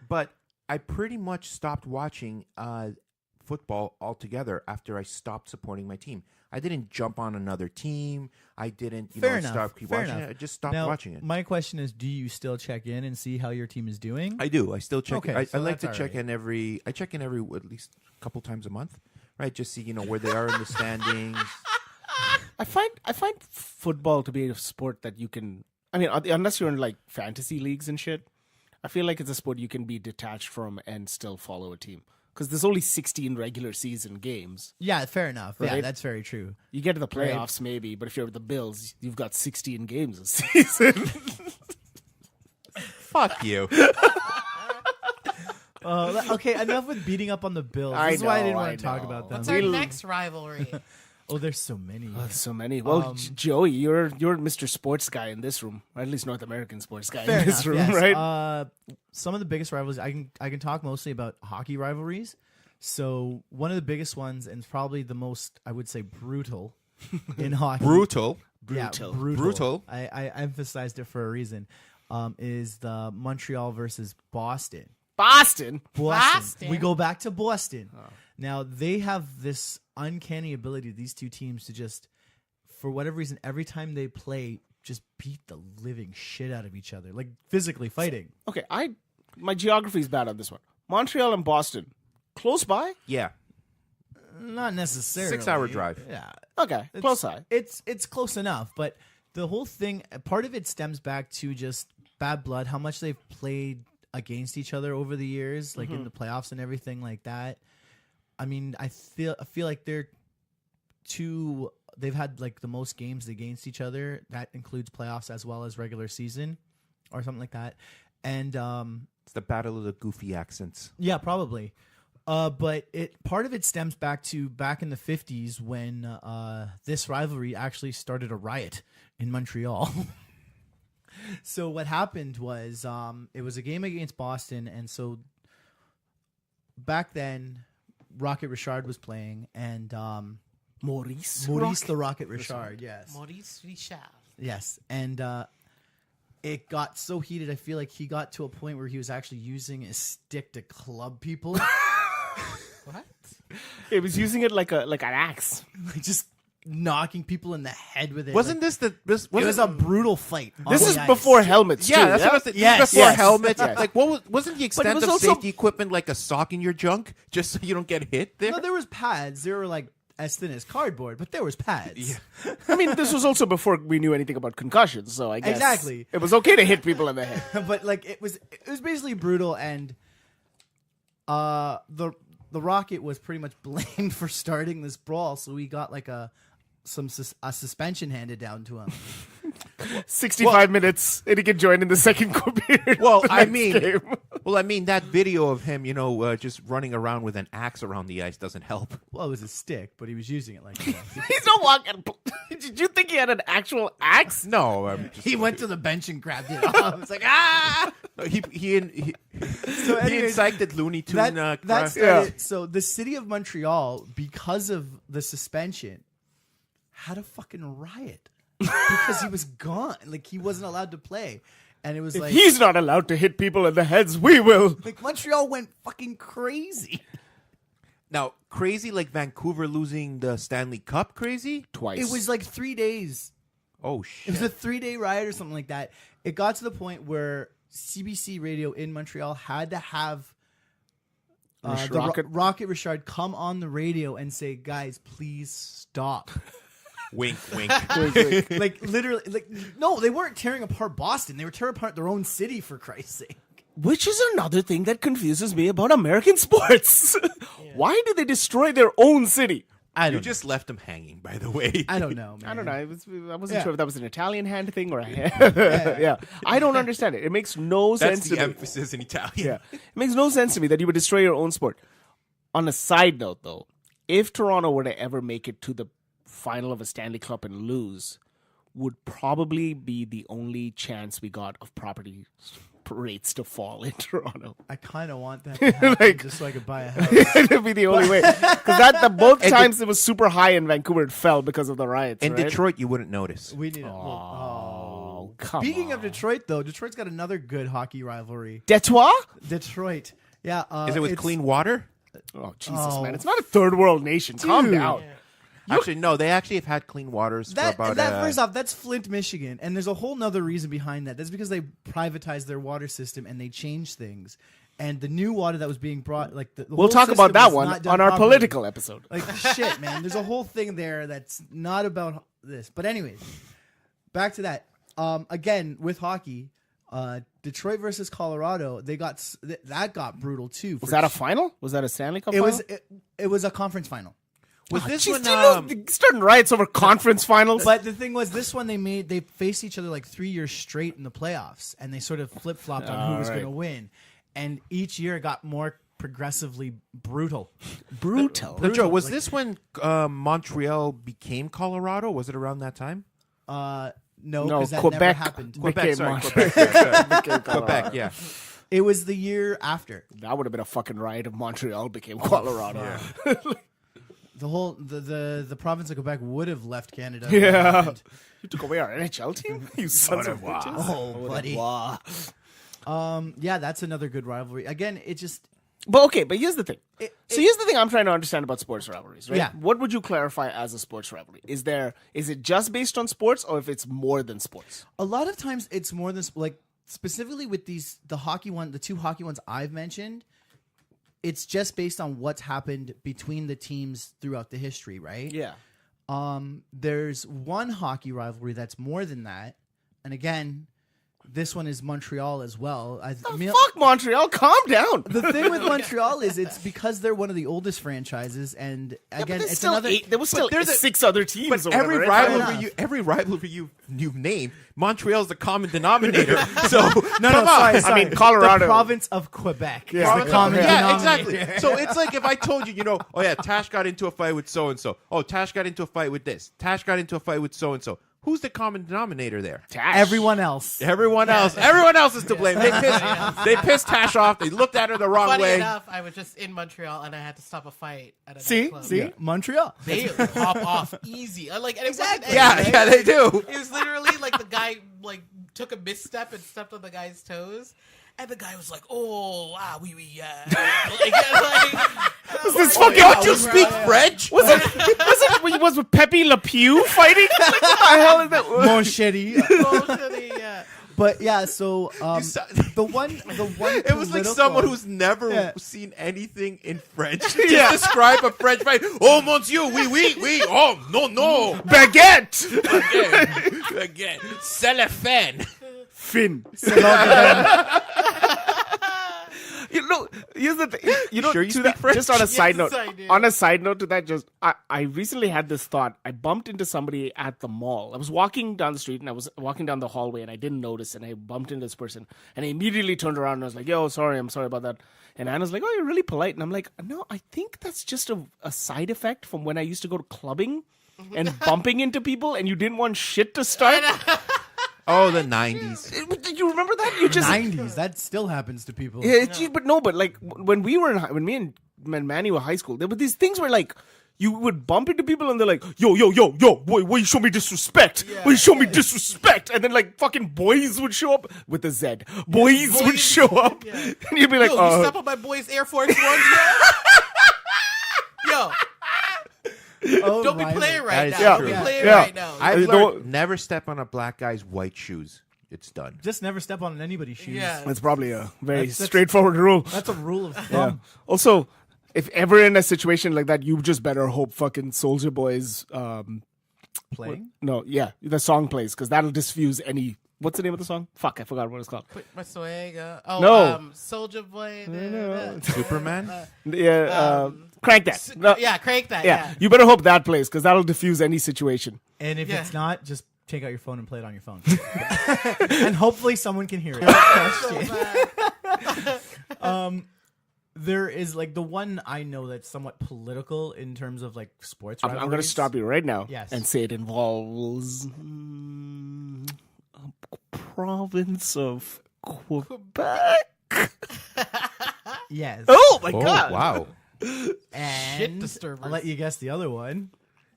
But I pretty much stopped watching football altogether after I stopped supporting my team. I didn't jump on another team. I didn't, Fair enough. stop keep Fair watching enough. it. I just stopped Now, watching it. my question is, do you still check in and see how your team is doing? I do. I still check. Okay, I so like to that's check all in every. I check in every at least a couple times a month, right? Just see where they are in the standings. I find football to be a sport that you can. I mean, unless you're in like fantasy leagues and shit, I feel like it's a sport you can be detached from and still follow a team. Because there's only 16 regular season games. Yeah, fair enough. Yeah, Right? that's very true. You get to the Right. playoffs maybe, but if you're the Bills, you've got 16 games a season. Fuck you. Okay, enough with beating up on the Bills. I This is why I didn't know, want I to talk know. about them. What's our next rivalry? Oh, there's so many. Oh, so many. Well, Joey, you're Mr. Sports guy in this room, or at least North American sports guy Fair in this enough, room, yes. right? Some of the biggest rivalries I can talk mostly about hockey rivalries. So one of the biggest ones, and probably the most, I would say, brutal in hockey. Brutal. Yeah, Brutal. Brutal. I emphasized it for a reason. Is the Montreal versus Boston. Boston. Boston? We go back to Boston. Now they have this uncanny ability, these two teams, to just, for whatever reason, every time they play, just beat the living shit out of each other, like physically fighting. Okay, my geography is bad on this one. Montreal and Boston, close by. Yeah. Not necessarily. 6-hour drive. Yeah. Okay, close eye. It's close enough, but the whole thing, part of it stems back to just bad blood, how much they've played against each other over the years, like in the playoffs and everything like that. I mean, I feel like they've had like the most games against each other. That includes playoffs as well as regular season or something like that. And It's the battle of the goofy accents. yeah, probably. But part of it stems back in the 50s when this rivalry actually started a riot in Montreal. So what happened was it was a game against Boston, and so back then Rocket Richard was playing, and Maurice the Rocket Richard, yes. Maurice Richard. Yes, and it got so heated, I feel like he got to a point where he was actually using his stick to club people. What? He was using it like an axe. Like just knocking people in the head with it. Wasn't this the this? It was a brutal fight. on This the is ice. before helmets. Yeah, too, that's what I was thinking. Yes, Before yes. helmets, Yes. like wasn't the extent was of also- safety equipment like a sock in your junk, just so you don't get hit there? No, there was pads. They were like as thin as cardboard, but there was pads. I mean, this was also before we knew anything about concussions, so I guess Exactly. it was okay to hit people in the head. But like it was basically brutal, and the Rocket was pretty much blamed for starting this brawl, so he got like a suspension handed down to him. 65 minutes, and he can join in the second period. Well, of the I next mean, game. that video of him, just running around with an axe around the ice doesn't help. Well, it was a stick, but he was using it like that. He's not walking. Did you think he had an actual axe? No, He went to the bench and grabbed it off. It's like he So he anyways, incited Looney Tune. that crime. started. So the city of Montreal, because of the suspension, had a fucking riot because he was gone. Like he wasn't allowed to play, and it was If like he's not allowed to hit people in the heads, we will. like Montreal went fucking crazy. Now, crazy like Vancouver losing the Stanley Cup. Crazy. Twice. It was like 3 days. Oh It shit! was a 3-day riot or something like that. It got to the point where CBC Radio in Montreal had to have Rocket Richard come on the radio and say, "Guys, please stop." Wink, wink. Like literally, like no, they weren't tearing apart Boston. They were tearing apart their own city, for Christ's sake. Which is another thing that confuses me about American sports. Why do they destroy their own city? You just left him hanging, by the way. I don't know, man. I don't know. I wasn't Yeah. sure if that was an Italian hand thing or a hand. Yeah. I don't understand it. It makes no That's sense the to me. emphasis in Italian. Yeah. It makes no sense to me that you would destroy your own sport. On a side note, though, if Toronto were to ever make it to the final of a Stanley Cup and lose, would probably be the only chance we got of property rates to fall in Toronto. I kind of want that to happen Like- just so I could buy a house. It'd be the only way. Because both times it was super high in Vancouver, it fell because of the riots. In right? Detroit, you wouldn't notice. We need Oh, come Speaking on. of Detroit, though, Detroit's got another good hockey rivalry. Detroit? Detroit, yeah. Is it with it's- clean water? Oh, Jesus, Oh. man. It's not a third world nation. Calm Dude. down. Actually, no. They actually have had clean waters for about. First off, that's Flint, Michigan, and there's a whole nother reason behind that. That's because they privatized their water system and they changed things. And the new water that was being brought, like the We'll whole talk system about that was one not done on our properly. political episode. Like shit, man. There's a whole thing there that's not about this. But anyways, back to that. Again with hockey, Detroit versus Colorado, that got brutal too. Was that a final? Was that a Stanley Cup It final? was it was a conference final. was this Jeez, one? do you know starting riots over conference finals? But the thing was, this one they faced each other like 3 years straight in the playoffs, and they sort of flip flopped on who was right. going to win. And each year it got more progressively brutal. brutal. Now, Joe, was like- this when Montreal became Colorado? Was it around that time? No, No, because that never Quebec. happened. Became sorry, Montreal. Quebec, yeah. It was the year after. That would have been a fucking riot if Montreal became Colorado. The whole the province of Quebec would have left Canada. Yeah. You took away our NHL team? You sons of bitches. Oh, buddy. Yeah, that's another good rivalry. Again, it just But here's the thing. Here's the thing I'm trying to understand about sports rivalries, right? Yeah. What would you clarify as a sports rivalry? Is it just based on sports or if it's more than sports? a lot of times it's more than like specifically with the two hockey ones I've mentioned. it's just based on what's happened between the teams throughout the history, right? Yeah. There's one hockey rivalry that's more than that, and again, this one is Montreal as well. Fuck Montreal, calm down. The thing with Montreal is it's because they're one of the oldest franchises, and again, it's still another. there was still there's 6 other teams. But or every whatever, right? rivalry, every rivalry you've named, Montreal's the common denominator. So No, come on. sorry. I mean, Colorado. The province of Quebec. Yeah. is Province the of- common Yeah, denominator. exactly. So it's like if I told you, oh yeah, Tash got into a fight with so and so. Oh, Tash got into a fight with this. Tash got into a fight with so and so. Who's the common denominator there? Tash. Everyone else. Everyone else. Everyone else is to blame. They pissed Tash off. They looked at her the wrong Funny way. enough, I was just in Montreal and I had to stop a fight at a See? nightclub. See? Montreal. They hop off easy. Like, and it wasn't Exactly. anything. Yeah, they do. It was literally like the guy like took a misstep and stepped on the guy's toes, and the guy was like, "Oh, wow, yeah." Was this fucking? Don't you speak French? Was it with Pepe Le Pew fighting? Like, what the hell is that? Mon chéri. Yeah. But yeah, so the one It was like political- someone who's never Yeah. seen anything in French just describe a French fight. Oh, monsieur, oui. Oh, no. Baguette. Again, cellophane. Fin. Here's the thing. Sure you to speak that, French? just on a side note. I do. On a side note to that, just I recently had this thought. I bumped into somebody at the mall. I was walking down the street and I was walking down the hallway and I didn't notice and I bumped into this person and I immediately turned around and I was like, "Yo, I'm sorry about that." And Anna's like, "Oh, you're really polite." And I'm like, "No, I think that's just a side effect from when I used to go to clubbing and bumping into people and you didn't want shit to start." Oh, the 90s. Did you remember that? You just 90s. That still happens to people. Yeah, but like when we were when me and Manny were high school, there were these things where like you would bump into people and they're like, yo, boy, why you show me disrespect? Why you show me disrespect? And then like fucking boys would show up with a Z. Boys would show up, and you'd be like, Yo, you step on my boy's Air Force Ones, yo. Oh, Don't be right. playing right That is now. true. Don't be playing Yeah. right now. I've Don't- learned never step on a black guy's white shoes. It's done. Just never step on anybody's shoes. Yeah. That's probably a very That's- straightforward rule. That's a rule of Yeah. thumb. Also, if ever in a situation like that, you just better hope fucking Soldier Boy's Playing. the song plays because that'll diffuse any. What's the name of the song? Fuck, I forgot what it's called. Quit my swag. Oh, No. Soldier Boy. Superman? Yeah, crank that. No, Yeah, crank that. yeah, Yeah. you better hope that plays because that'll diffuse any situation. And if Yeah. it's not, just take out your phone and play it on your phone. And hopefully someone can hear it. So bad. There is like the one I know that's somewhat political in terms of like sports. I'm going to rivalries. stop you right now Yes. and say it involves a province of Quebec. Yes. Oh my Oh, god! wow. And Shit disturbers. I'll let you guess the other one.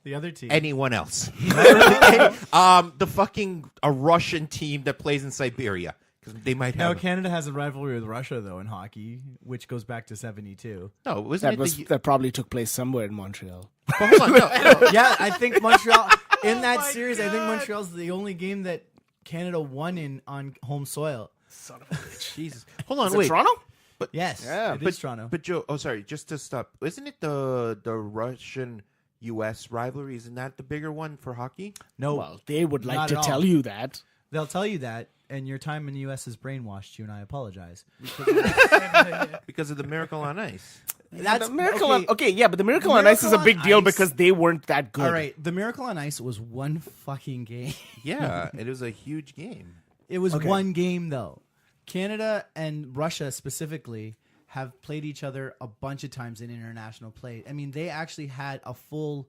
The other team. Anyone else? The fucking a Russian team that plays in Siberia because they might Now have. Canada has a rivalry with Russia though in hockey, which goes back to '72. No, wasn't That probably took place somewhere in Montreal. But hold on, no. Yeah, I think Montreal in that my series. I think God. Montreal's the only game that Canada won in on home soil. Son of a bitch. Jesus. Hold on, Is it wait. Toronto? Yes, Yeah, it is Toronto. But Joe, oh sorry, just to stop. Isn't it the Russian U.S. rivalry? Isn't that the bigger one for hockey? no, Well, they would like Not to at all. tell you that. they'll tell you that, and your time in the U.S. has brainwashed you, and I apologize. Because of the Miracle on Ice. That's The Miracle okay. okay, yeah, but the Miracle The on Ice is a Miracle big on deal Ice- because they weren't that good. All right, the Miracle on Ice was one fucking game. Yeah, it was a huge game. It was Okay. one game though. Canada and Russia specifically have played each other a bunch of times in international play. I mean, they actually had a full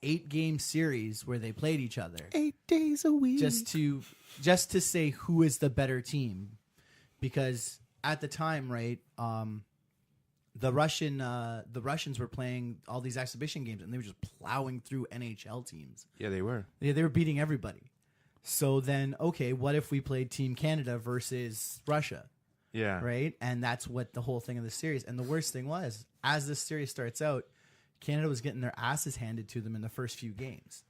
8-game series where they played each other 8 days a week. just to say who is the better team, because at the time, right, the Russians were playing all these exhibition games and they were just plowing through NHL teams. Yeah, they were. Yeah, they were beating everybody. So then, okay, what if we played Team Canada versus Russia? Yeah. Right? And that's what the whole thing of the series. And the worst thing was, as this series starts out, Canada was getting their asses handed to them in the first few games.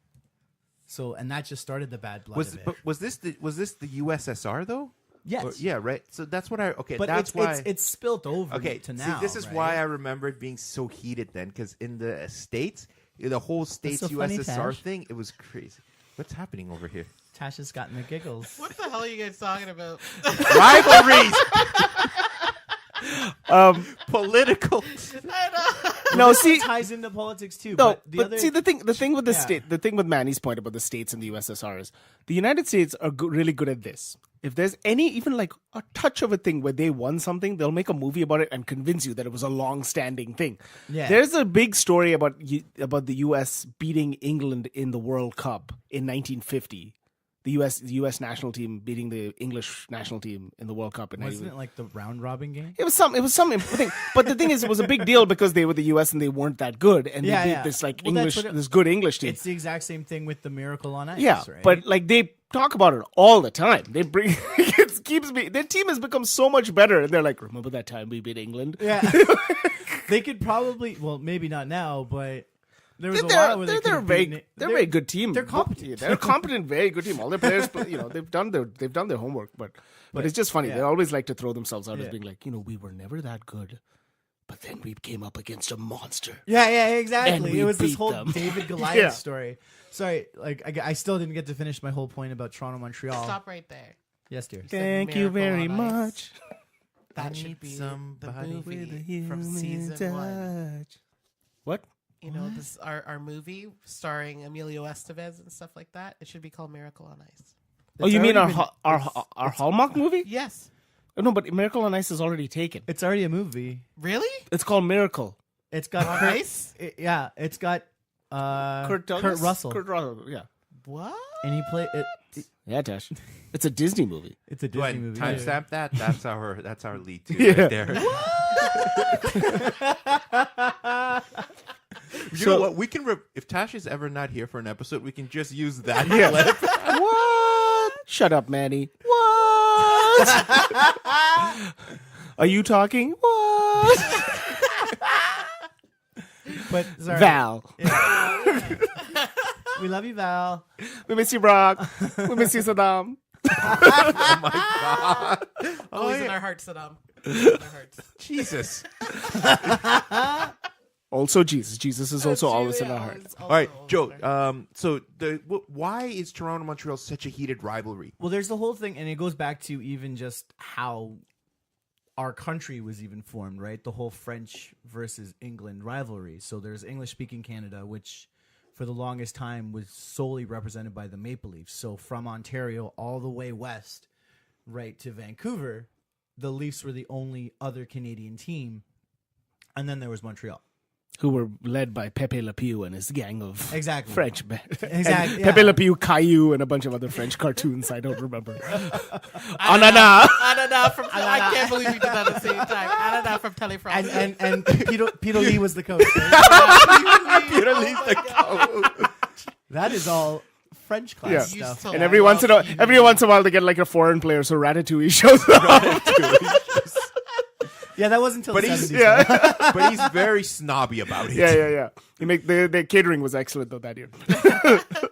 So, and that just started the bad blood of it. Was this the USSR though? Yes. Yeah, right. So that's what I. Okay, But that's why. it's spilt over Okay, to see, now. this is right? why I remember it being so heated then, because in the States, the whole States so funny, USSR Tash. thing, it was crazy. What's happening over here? Tash has gotten the giggles. What the hell are you guys talking about? Rivalries, political. No, see, ties into politics too. no, but see the thing with the Yeah. the thing with Manny's point about the states and the USSR is the United States are really good at this. If there's even like a touch of a thing where they won something, they'll make a movie about it and convince you that it was a long-standing thing. Yeah. There's a big story about the U.S. beating England in the World Cup in 1950. The U.S. national team beating the English national team in the World Cup in Wasn't 1950. it like the round robin game? It was some thing, but the thing is, it was a big deal because they were the U.S. and they weren't that good, and they beat this like Well, that's English, what this good English team. It's the exact same thing with the Miracle on Ice. Yeah, right? but like they talk about it all the time. They bring it keeps me. Their team has become so much better, and they're like, "Remember that time we beat England?" yeah, they could probably. Well, maybe not now, but there was a They're, while where they're, they they're, could very, have beaten it. they're a very good team. they're competent. They're a competent, very good team. All their players, they've done their homework. But it's just funny. yeah. They always like to throw themselves out as Yeah. being like, we were never that good, but then we came up against a monster. Yeah, And exactly. we It was this beat whole them. David Goliath Yeah. story. Sorry, like I still didn't get to finish my whole point about Toronto, Montreal. Stop right there. Yes, dear. Thank you Miracle very on Ice. much. That I should need be the somebody movie from season 1. What? You know, this our movie starring Emilio Estevez and stuff like that. It should be called Miracle on Ice. Oh, you mean already our Hallmark movie? Yes. Oh, no, but Miracle on Ice is already taken. It's already a movie. Really? It's called Miracle. It's got On Kurt, Ice? yeah, it's got Kurt Russell. Kurt Russell, Yeah. What? and he played it. Yeah, Tash. It's a Disney movie. It's a Go Disney ahead, movie. timestamp that. That's our lead too, Yeah. right there. You know what? We can if Tash is ever not here for an episode, we can just use that clip. What? Shut up, Manny. What? Are you talking? What? But sorry, Val. we love you, Val. We miss you, Brock. We miss you, Saddam. Oh my god! Always in our hearts, Saddam. Always in our hearts. Jesus. Also, Jesus. Jesus is also always in our heart. All right, Joe. So why is Toronto Montreal such a heated rivalry? Well, there's the whole thing, and it goes back to even just how our country was even formed, right? The whole French versus England rivalry. So there's English-speaking Canada, which for the longest time was solely represented by the Maple Leafs. So from Ontario all the way west, right to Vancouver, the Leafs were the only other Canadian team. And then there was Montreal. Who were led by Pepe Le Pew and his gang of Exactly. French men. Exactly, And yeah. Pepe Le Pew, Caillou, and a bunch of other French cartoons I don't remember. Anana. Anana from I can't believe we did that at the same time. Anana from Telefrance. And Peter Lee was the coach. Right? Peter leaves the coach. That is all French class Yeah. You stuff. so And every once in a while they get like a foreign player, so Ratatouille shows up. Yeah, that wasn't until But the he's 70s. but he's very snobby about it. Yeah. You make the catering was excellent though that year.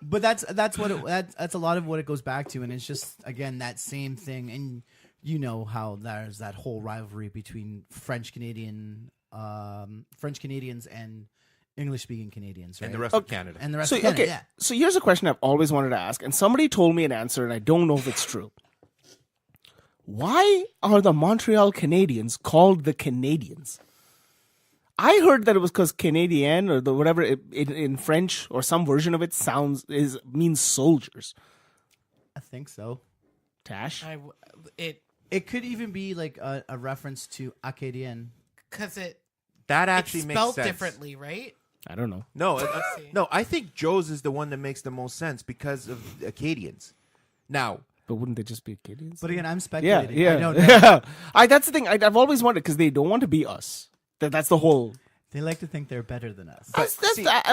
But that's that's a lot of what it goes back to, and it's just again that same thing. And you know how there's that whole rivalry between French Canadians and English speaking Canadians, right? And the rest of Canada. And the rest So of Canada. okay, Yeah. so here's a question I've always wanted to ask, and somebody told me an answer, and I don't know if it's true. Why are the Montreal Canadiens called the Canadians? I heard that it was because Canadien or the whatever in French or some version of it means soldiers. I think so. Tash, It could even be like a reference to Acadian. because that it's actually makes spelled sense. differently, right? I don't know. No, see. no. I think Joe's is the one that makes the most sense because of Acadians. Now, But wouldn't they just be Acadians? But again, I'm yeah, speculating. I yeah, don't know. yeah. That's the thing. I've always wondered because they don't want to be us. That's the whole They like to think they're better than us.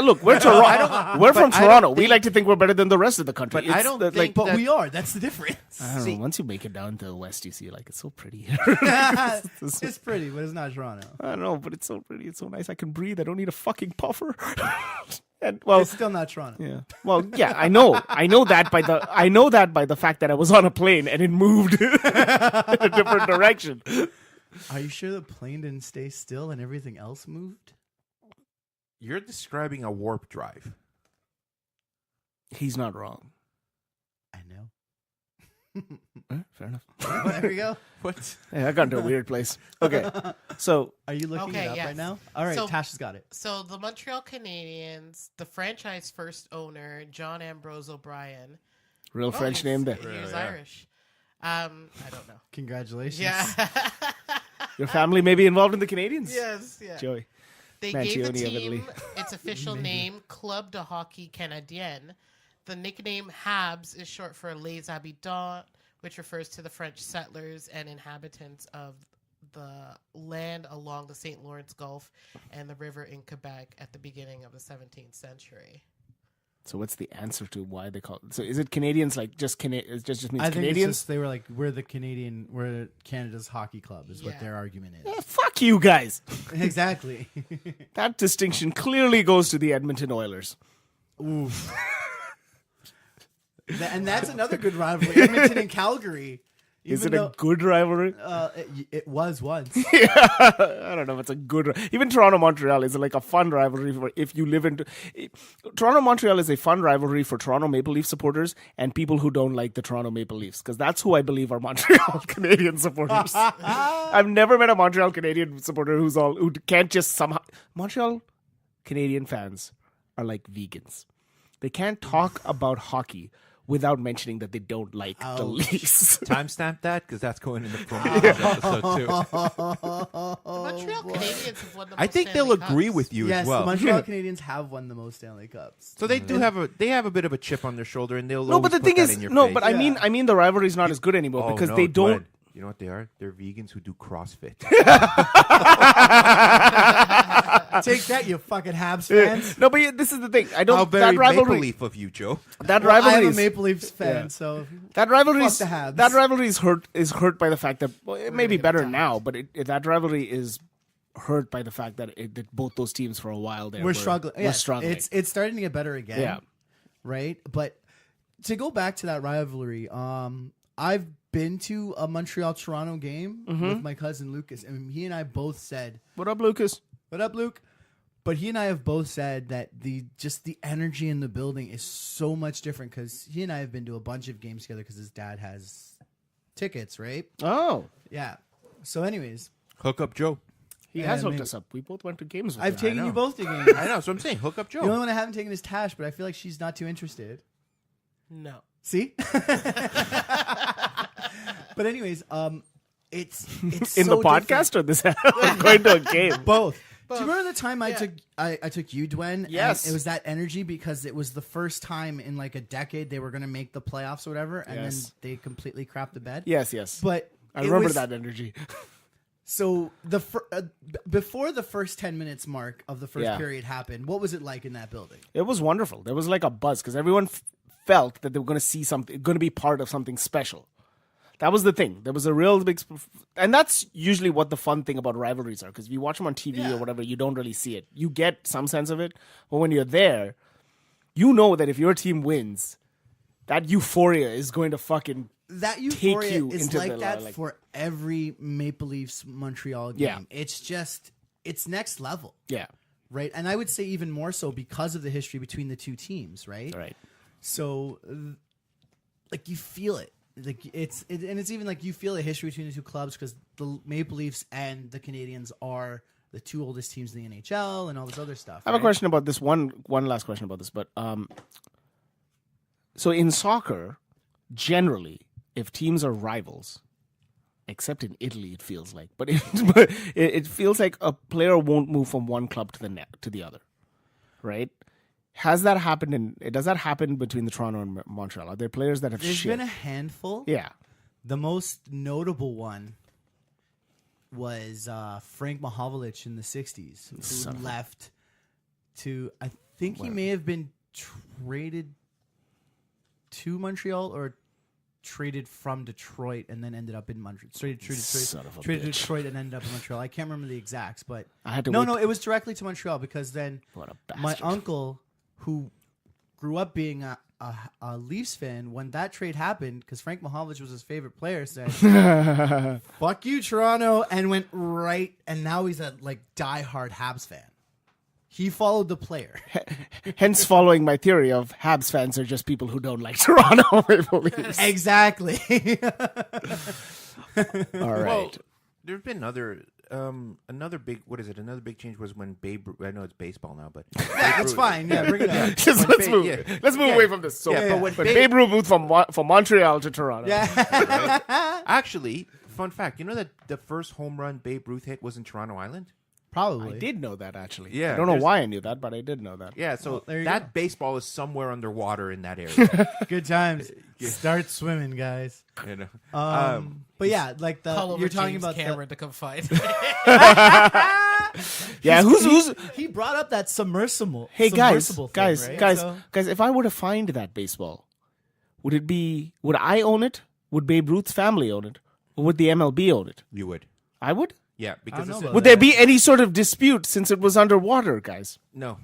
Look, we're Toronto. We're from but I don't Toronto. We think- like to think we're better than the rest of the country. But I It's don't the- think But that- we are. That's the difference. I don't See- know. Once you make it down to the west, you see like it's so pretty here. It's pretty, but it's not Toronto. I don't know, but it's so pretty. It's so nice. I can breathe. I don't need a fucking puffer. And well, It's still not Toronto. yeah. Well, yeah. I know that by the fact that I was on a plane and it moved in a different direction. Are you sure the plane didn't stay still and everything else moved? You're describing a warp drive. He's not wrong. I know. Fair enough. There we go. What? Yeah, I got into a weird place. Okay, so Are you looking Okay, it up yes. right now? All right, So- Tash has got it. So the Montreal Canadiens, the franchise first owner, John Ambrose O'Brien. real French he's- name there. He's Yeah. Irish. I don't know. Congratulations. Yeah. Your family may be involved in the Canadians. Yes. Yeah. Joey. They gave the Mangione of Italy. team its official name, Club de Hockey Canadien. The nickname Habs is short for Les Habitants, which refers to the French settlers and inhabitants of the land along the St. Lawrence Gulf and the river in Quebec at the beginning of the 17th century. So what's the answer to why they call it? So is it Canadians like just it just means I think it's Canadians? just they were like, we're Canada's hockey club is what Yeah. their argument is. Yeah, fuck you guys. Exactly. That distinction clearly goes to the Edmonton Oilers. Oof. And that's another good rivalry. Edmonton and Calgary. Is Even it though, a good rivalry? it was once. I don't know if it's a good. Even Toronto Montreal is like a fun rivalry for if you live in. Toronto Montreal is a fun rivalry for Toronto Maple Leaf supporters and people who don't like the Toronto Maple Leafs because that's who I believe are Montreal Canadian supporters. I've never met a Montreal Canadian supporter who can't just somehow. Montreal Canadian fans are like vegans. They can't talk about hockey without mentioning that they don't like the Leafs. Timestamp that because that's going in the promo episode too. Montreal Canadiens have won the most I think Stanley they'll agree Cups. with you Yes, as well. the Montreal Canadiens have won the most Stanley Cups. So they do have a bit of a chip on their shoulder, and they'll No, but always the put thing that is, in your no, face. but Yeah. I mean the rivalry's not as good anymore Oh, because no, they don't. Glenn, you know what they are? They're vegans who do CrossFit. Take that, you fucking Habs fans. No, but this is the thing. I don't. How very that rivalry. Maple Leaf of you, Joe. That Well, I rivalry am a is Maple Leafs fan, Yeah. so that rivalry Fuck the Habs. that rivalry is hurt by the fact that well, it may be gonna better get now, but that rivalry is hurt by the fact that that both those teams for a while there we're struggling. We're Yes, struggling. It's starting to get better again. Yeah. Right? But to go back to that rivalry, I've been to a Montreal Toronto game with my cousin Lucas, and he and I both said, What up, Lucas? "What up, Luke?" But he and I have both said that the energy in the building is so much different because he and I have been to a bunch of games together because his dad has tickets, right? Oh, Yeah. So, anyways, Hook up Joe. he Yeah, has hooked maybe- us up. We both went to games with I've him. taken know. you both to games. I know, so I'm saying hook up The only Joe. one I haven't taken is Tash, but I feel like she's not too interested. No. See? But anyways, it's in so the podcast or this going to a game. both. Do Both. you remember the time I Yeah. took I took you, Dwen? Yes. And it was that energy because it was the first time in like a decade they were going to make the playoffs or whatever, and Yes. then they completely crapped the bed. Yes, yes. But I it remember was- that energy. So before the first 10 minutes mark of the first Yeah. period happened, what was it like in that building? It was wonderful. There was like a buzz because everyone felt that they were going to see something, going to be part of something special. That was the thing. There was a real big, and that's usually what the fun thing about rivalries are. Because if you watch them on TV Yeah. or whatever, you don't really see it. You get some sense of it, but when you're there, you know that if your team wins, that euphoria is going to fucking That euphoria you is into like the, that like- for every Maple Leafs Montreal game. Yeah. It's next level, yeah, right? And I would say even more so because of the history between the two teams, right? right. So, like you feel it, like and it's even like you feel the history between the two clubs because the Maple Leafs and the Canadiens are the two oldest teams in the NHL and all this other stuff. I have a right? question about this. One last question about this, but so in soccer, generally, if teams are rivals, except in Italy, it feels like, but it feels like a player won't move from one club to the other, right? Has that happened? Does that happen between the Toronto and Montreal? Are there players that have There's shit? been a handful. Yeah, The most notable one was Frank Mahovlich in the 60s, Son who of a- left to, I think he may have been traded to Montreal or traded from Detroit and then ended up in Montreal. Son of a Traded to bitch. Detroit and ended up in Montreal. I can't remember the exacts, but I had to no, wait. no, it was directly to Montreal because then What a my bastard. uncle, who grew up being a Leafs fan, when that trade happened, because Frank Mahovlich was his favorite player, said, "Fuck you, Toronto," and went right. And now he's a diehard Habs fan. He followed the player. Hence, following my theory of Habs fans are just people who don't like Toronto Maple Leafs. Exactly. All right. Well, there's been another big. What is it? Another big change was when Babe. I know it's baseball now, but That's fine. Yeah, bring it up. Just when let's Babe- move. yeah. Let's move Yeah. away from this. So, Yeah, but when but Babe- Babe Ruth moved from Montreal to Toronto. Yeah. actually, fun fact. You know that the first home run Babe Ruth hit was in Toronto Island. Probably. I did know that actually. Yeah, I don't know there's- why I knew that, but I did know that. Yeah, so there you that go. baseball is somewhere underwater in that area. Good times. Start swimming, guys. you know? But yeah, Call over you're talking James about Cameron to come fight. Yeah, who's he brought up that submersible. Hey guys, submersible thing, guys, right? guys, So- guys! If I were to find that baseball, would I own it? Would Babe Ruth's family own it, or would the MLB own it? You would. I would. Yeah, because know it's about Would there be any sort of dispute since it was underwater, guys? no.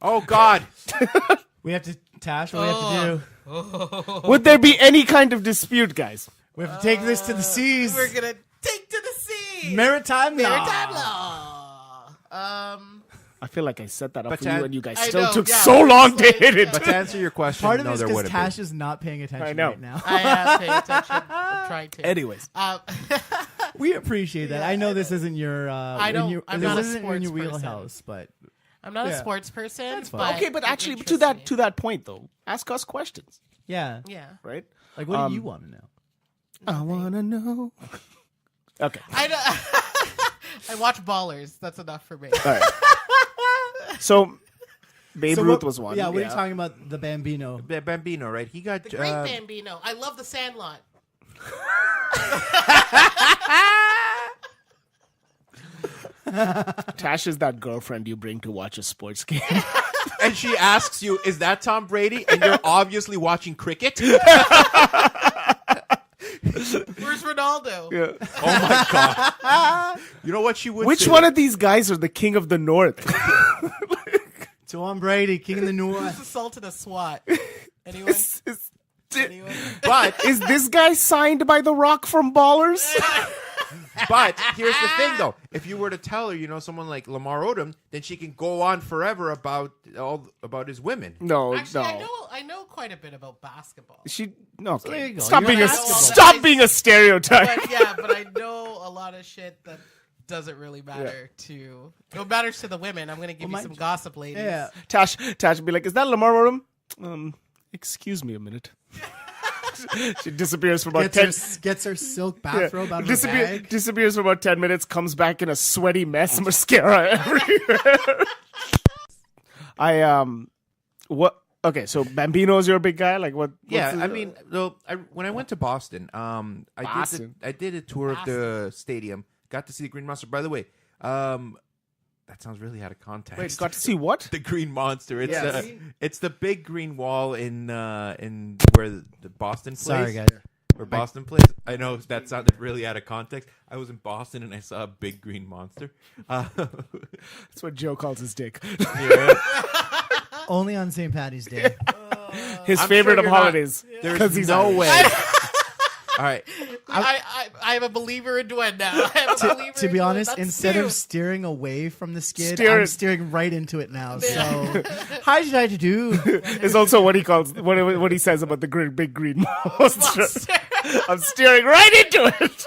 Oh God! we have to Tash. What we have to do? Would there be any kind of dispute, guys? We have to take this to the seas. We're gonna take to the sea. Maritime law. Maritime law. I feel like I set that up But for you, Tad- and you guys I still know, took yeah. so long to It's like- hit it. But to answer your question, Part of no, it's there because wouldn't Tash be. is not paying attention know. right now. I am paying attention. I'm trying to. Anyways, We appreciate that. I know this isn't your. I don't- in your, I'm this not a isn't in sports your person. wheelhouse, but I'm not Yeah. a sports person. fine. okay, but it actually, to interests me. that point though, ask us questions, yeah. Yeah. right? Like, what do you want to know? I wanna know. Okay, I know. I watch Ballers. That's enough for me. all right. So, Babe So Ruth what- was one. Yeah, what are you talking about? The Bambino. Bambino, right? He got The Great Bambino. I love The Sandlot. Tash is that girlfriend you bring to watch a sports game. and she asks you, "Is that Tom Brady?" And you're obviously watching cricket. Where's Ronaldo? Yeah. Oh my God! You know what she would? Which say? one of these guys are the king of the north? Tom Brady, King of the Who's North. the Sultan of SWAT? Anyone? Anyone? But Is this guy signed by The Rock from Ballers? But here's the thing, though: if you were to tell her, someone like Lamar Odom, then she can go on forever about his women. No, Actually, no. I know quite a bit about basketball. No, there you go. Stop You're being an a basketball stop guy. being a stereotype. But I know a lot of shit that doesn't really matter to. It matters to the women. I'm gonna give you some gossip, ladies. Yeah. Tash would be like, "Is that Lamar Odom?" Excuse me a minute. She disappears for about 10 Gets her silk bathrobe out of her bag. disappears for about 10 minutes, comes back in a sweaty mess, mascara everywhere. Okay, so Bambino's your big guy? Like what? Yeah, what's I mean, when I went to Boston, Boston? I did a tour of the stadium. Got to see the Green Monster. By the way, that sounds really out of context. Wait, got to see what? the Green Monster. It's Yes. it's the big green wall in where the Boston plays. Sorry, guys. Where Boston plays. I know that sounded really out of context. I was in Boston and I saw a big green monster. That's what Joe calls his dick. Yeah. Only on St. Patty's Day. His I'm favorite sure of you're not- holidays. There's 'Cause he's no Irish. way. All right. I'm a believer in Dwayne now. To be honest, instead of steering away from the skid, Steer I'm it. steering right into it now. So, how did I do? It's also what he calls what he says about the big green monster. I'm steering right into it.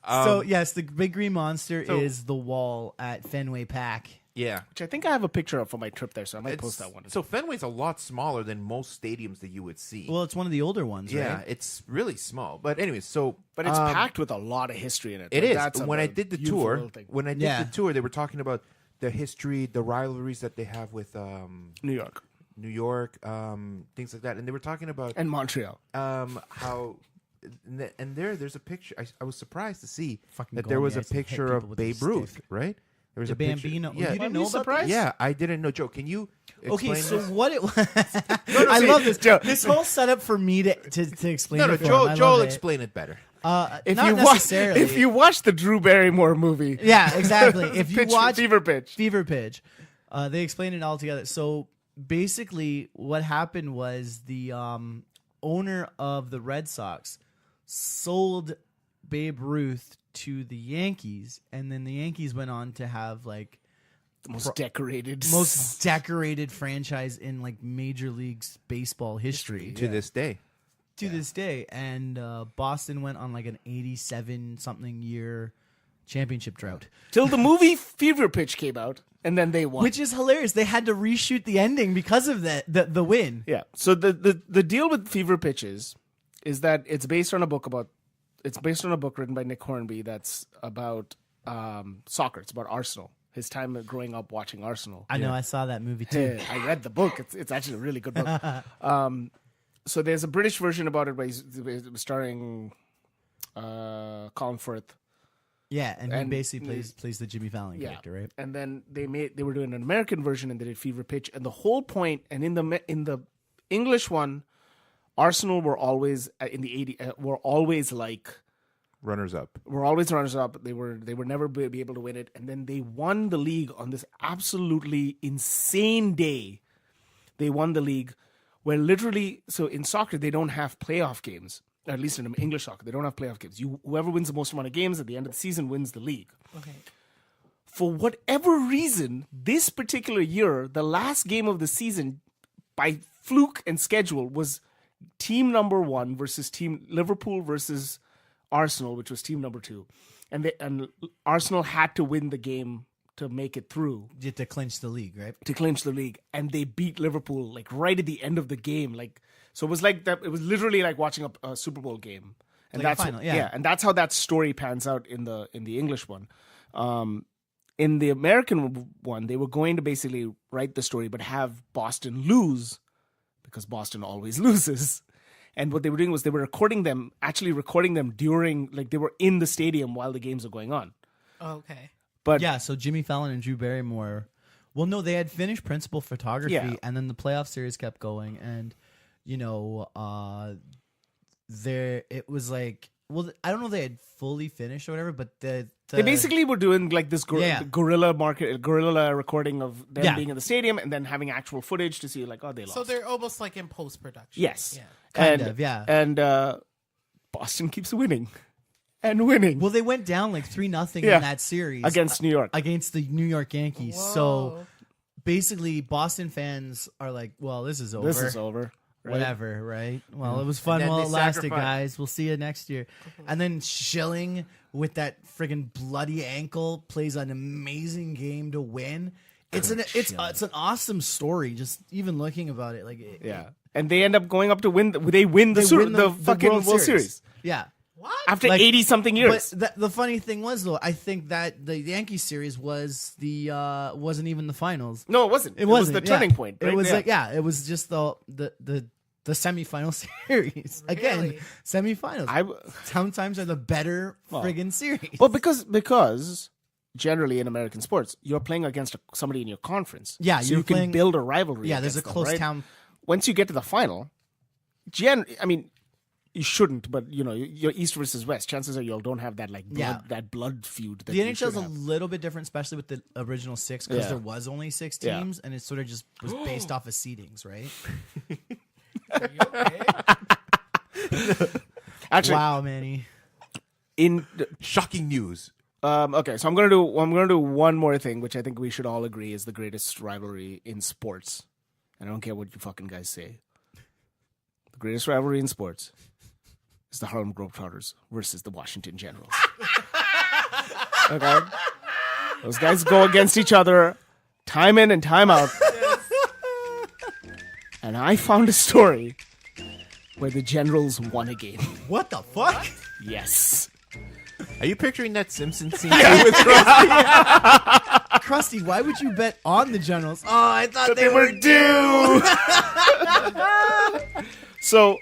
So yes, the big green monster is the wall at Fenway Park. Yeah. Which I think I have a picture of for my trip there, so I might post that one. So Fenway's a lot smaller than most stadiums that you would see. Well, it's one of the older ones, yeah, right? it's really small. But anyways, But it's packed with a lot of history in it. It Like, is. that's When a I did the beautiful tour, little thing. Yeah. they were talking about the history, the rivalries that they have with New York New York, things like that, and they were talking about and Montreal. how and there's a picture. I was surprised to see Fucking that go there on was the a ice and hit picture people of with a Babe Ruth, stick. right? There was The a picture. Bambino. Yeah, You didn't know about this? yeah, I didn't know. Joe, can you Okay, explain so this? what it was? I love this. This whole setup for me to explain. No, it for him. I Joel love it. explain it better. If Not you necessarily. if you watch the Drew Barrymore movie, Yeah, exactly. If you Pitch- watch Fever Pitch. Fever Pitch, they explain it all together. So basically, what happened was the owner of the Red Sox sold Babe Ruth to the Yankees, and then the Yankees went on to have like the most decorated, most decorated franchise in like Major League Baseball history To this day, to this day. And Boston went on like an 87 something year championship drought. till the movie Fever Pitch came out, and then they won. Which is hilarious. They had to reshoot the ending because of the win. Yeah. So the deal with Fever Pitch is that it's based on a book written by Nick Hornby that's about soccer. It's about Arsenal. His time growing up watching Arsenal. I know. I saw that movie too. I read the book. It's actually a really good book. So there's a British version about it, it was starring Colin Firth. Yeah, and he And- basically plays the Jimmy Fallon character, right? And then they were doing an American version, and they did Fever Pitch. And the whole point, and in the English one, Arsenal were always in the 80s were always like. runners up. Were always runners up. They were never be able to win it, and then they won the league on this absolutely insane day. They won the league, where literally, so in soccer they don't have playoff games. At least in English soccer, they don't have playoff games. Whoever wins the most amount of games at the end of the season wins the league. Okay. For whatever reason, this particular year, the last game of the season, by fluke and schedule, was team number 1 versus team Liverpool versus Arsenal, which was team number 2, and Arsenal had to win the game to make it through, You have to clinch the league, right? to clinch the league, and they beat Liverpool like right at the end of the game. Like, so it was like that. It was literally like watching a Super Bowl game, and Like a that's final, yeah. and that's how that story pans out in the English one. In the American one, they were going to basically write the story, but have Boston lose because Boston always loses. And what they were doing was they were recording them during, like, they were in the stadium while the games are going on. Okay. But Yeah, so Jimmy Fallon and Drew Barrymore. Well, no, they had finished principal photography, Yeah. and then the playoff series kept going, and there it was like, well, I don't know if they had fully finished or whatever, but the they basically were doing like this Yeah. guerrilla recording of them Yeah. being in the stadium, and then having actual footage to see like, oh, they lost. So they're almost like in post production. yes, Yeah. Kind and, of, yeah. And Boston keeps winning and winning Well, they went down like 3-0 Yeah. in that series against New York. against the New York Yankees. Whoa. So basically, Boston fans are like, "Well, this is over. This is over. Right? Whatever, right? Well, it was fun then while they it lasted, sacrifice. guys. We'll see you next year." And then Schilling with that friggin' bloody ankle plays an amazing game to win. It's an awesome story. Just even looking about it, like Yeah, and they end up going up to win. They win the fucking World Series Yeah. What? after Like, 80 something years. But the funny thing was, though, I think that the Yankees series was wasn't even the finals. No, it wasn't. It wasn't was the yeah. turning point. Right? It was Yeah. it was just the semifinal series again. Really? Semifinals. Sometimes are the better friggin' series. Well, because generally in American sports, you're playing against somebody in your conference. Yeah, so you're you can playing- build a rivalry. Yeah, there's a against them, close right? town. Once you get to the final, I mean, you shouldn't, but you're East versus West. Chances are you all don't have that that blood feud. That The you NHL's should a have. little bit different, especially with the original 6, because Yeah. there was only 6 Yeah. teams, and it sort of just was based off of seedings, right? Are you okay? Actually, Wow, Manny. Shocking news. Okay, so I'm gonna do one more thing, which I think we should all agree is the greatest rivalry in sports. And I don't care what you fucking guys say. The greatest rivalry in sports is the Harlem Globetrotters versus the Washington Generals. Okay, those guys go against each other, time in and time out. And I found a story where the Generals won a game. What the fuck? Yes. Are you picturing that Simpsons scene with Krusty? Krusty, why would you bet on the Generals? Oh, I thought They were due. So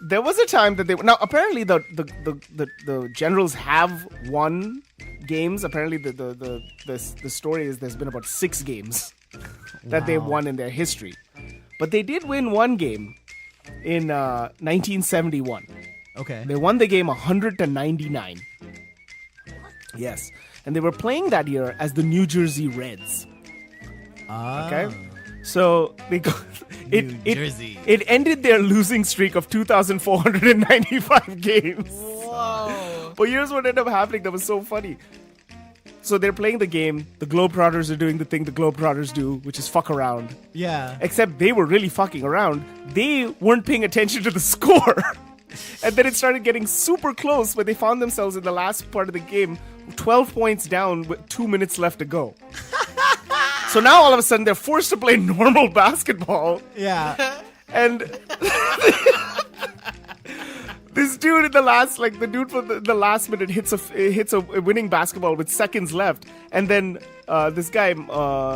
there was a time that they now apparently the Generals have won games. Apparently the story is there's been about 6 games that they've won in their history, but they did win one game in 1971. Okay. They won the game 100-99. Yes, and they were playing that year as the New Jersey Reds. Okay, so they go. It ended their losing streak of 2,495 games. Whoa. But here's what ended up happening that was so funny. So they're playing the game. The Globetrotters are doing the thing the Globetrotters do, which is fuck around. Yeah. Except they were really fucking around. They weren't paying attention to the score. And then it started getting super close when they found themselves in the last part of the game, 12 points down with 2 minutes left to go. So now all of a sudden they're forced to play normal basketball. Yeah. And this dude in the last, like the dude for the last minute hits a winning basketball with seconds left, and then this guy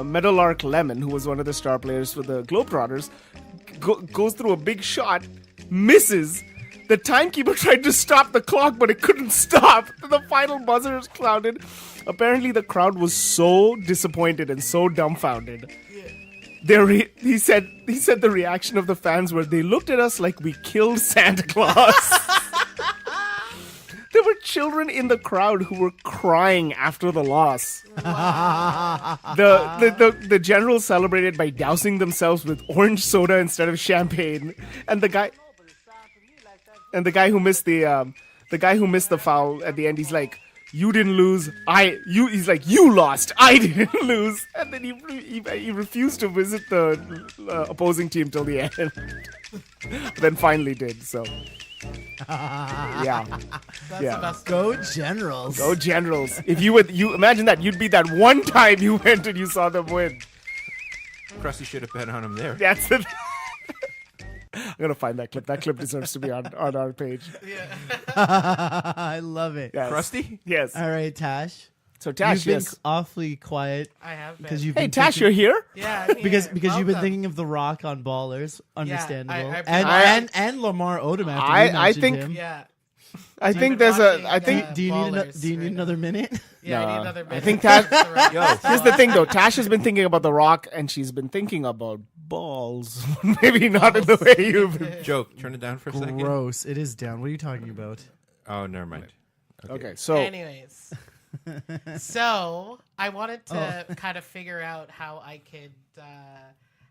Meadowlark Lemon, who was one of the star players for the Globetrotters, goes through a big shot, misses. The timekeeper tried to stop the clock, but it couldn't stop. The final buzzer is clouded. Apparently, the crowd was so disappointed and so dumbfounded. He said the reaction of the fans were they looked at us like we killed Santa Claus. There were children in the crowd who were crying after the loss. The Generals celebrated by dousing themselves with orange soda instead of champagne, and the guy who missed the foul at the end, he's like, "You didn't lose. He's like, "You lost. I didn't lose." And then he refused to visit the opposing team till the end. Then finally did. So, yeah, That's yeah. the best. Go Generals. Go Generals! If you imagine that you'd be that one time you went and you saw them win. Krusty should have bet on him there. That's the. I'm gonna find that clip. That clip deserves to be on our page. I love it. Yes. Krusty? Yes. All right, Tash. So Tash, You've been yes. awfully quiet I have been. because you've Hey been Tash, thinking- you're here. yeah, I'm because here. you've been Welcome. thinking of The Rock on Ballers. Understandable. I- and Lamar Odom. After I you mentioned think- him. Yeah. I So think you've been there's a. watching, I think. Do you need Ballers do you need right another minute? Yeah, I Nah. need another minute. I think Tash. Yo. Here's the thing, though. Tash has been thinking about The Rock, and she's been thinking about balls. Maybe not in the way you've been. Joke, turn it down for a second. Gross. It is down. What are you talking about? Oh, never mind. Okay, so Anyways, so I wanted to kind of figure out how I could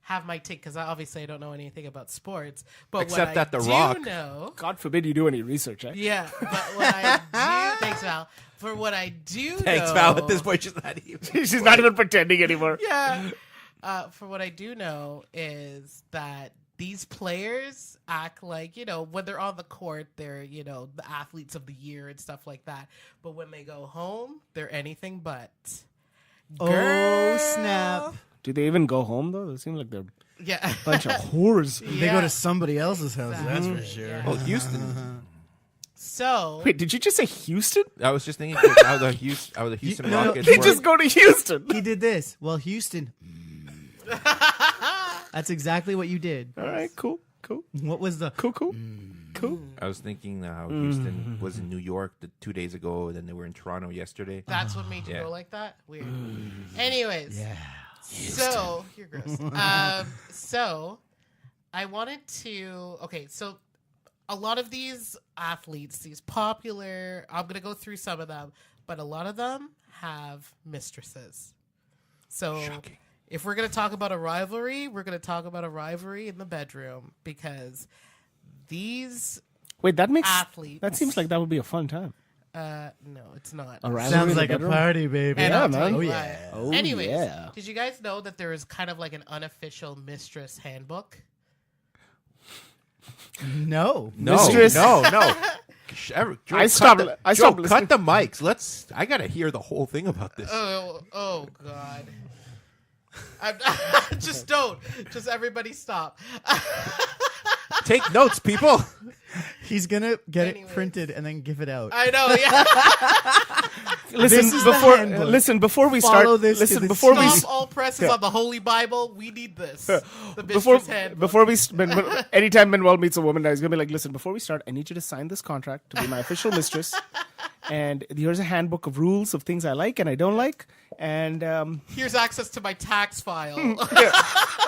have my take, because obviously I don't know anything about sports. But Except what that The I do Rock- know, God forbid you do any research, eh? yeah. But what I do, thanks Val. For what I do Thanks, know, Val. At this point, she's not even. She's not even pretending anymore. yeah. For what I do know is that these players act like, when they're on the court, they're, the athletes of the year and stuff like that. But when they go home, they're anything but. Oh, Girl. snap. Do they even go home though? They seem like they're Yeah. a bunch of whores. They go to somebody else's house, that's for sure. Yeah. Well, Houston. So, Wait, did you just say Houston? I was just thinking how the Houston No, Rockets They were. just go to Houston. He did this. Well, Houston. That's exactly what you did. All right, cool. What was the Cool. I was thinking how Houston was in New York 2 days ago, then they were in Toronto yesterday. that's what made you Yeah. go like that? Weird. Anyways. Yeah. So, you're gross. So, I wanted to. Okay, so a lot of these athletes, these popular, I'm going to go through some of them, but a lot of them have mistresses. So, if we're going to talk about a rivalry, we're going to talk about a rivalry in the bedroom, because these Wait, that makes athletes. that seems like that would be a fun time. No, it's not. A rivalry in Sounds the like a bedroom? party, baby. And Yeah, I'll tell man. you Oh, why. yeah. Oh, Anyways, yeah. did you guys know that there is kind of like an unofficial mistress handbook? No. No, Mistress- no. I stopped Joe, listening. cut the mics. I gotta hear the whole thing about this. Oh God. Just don't. Just everybody stop. Take notes, people. He's gonna get Anyways. it printed and then give it out. I know, yeah. Listen This is the before. handbook. Listen before we Follow start. this to Listen the before we. Stop all presses on the Holy Bible. We need this. The Before, mistress handbook. before we, anytime Manuel meets a woman, he's gonna be like, "Listen, before we start, I need you to sign this contract to be my official mistress, and here's a handbook of rules of things I like and I don't like, and Here's access to my tax file.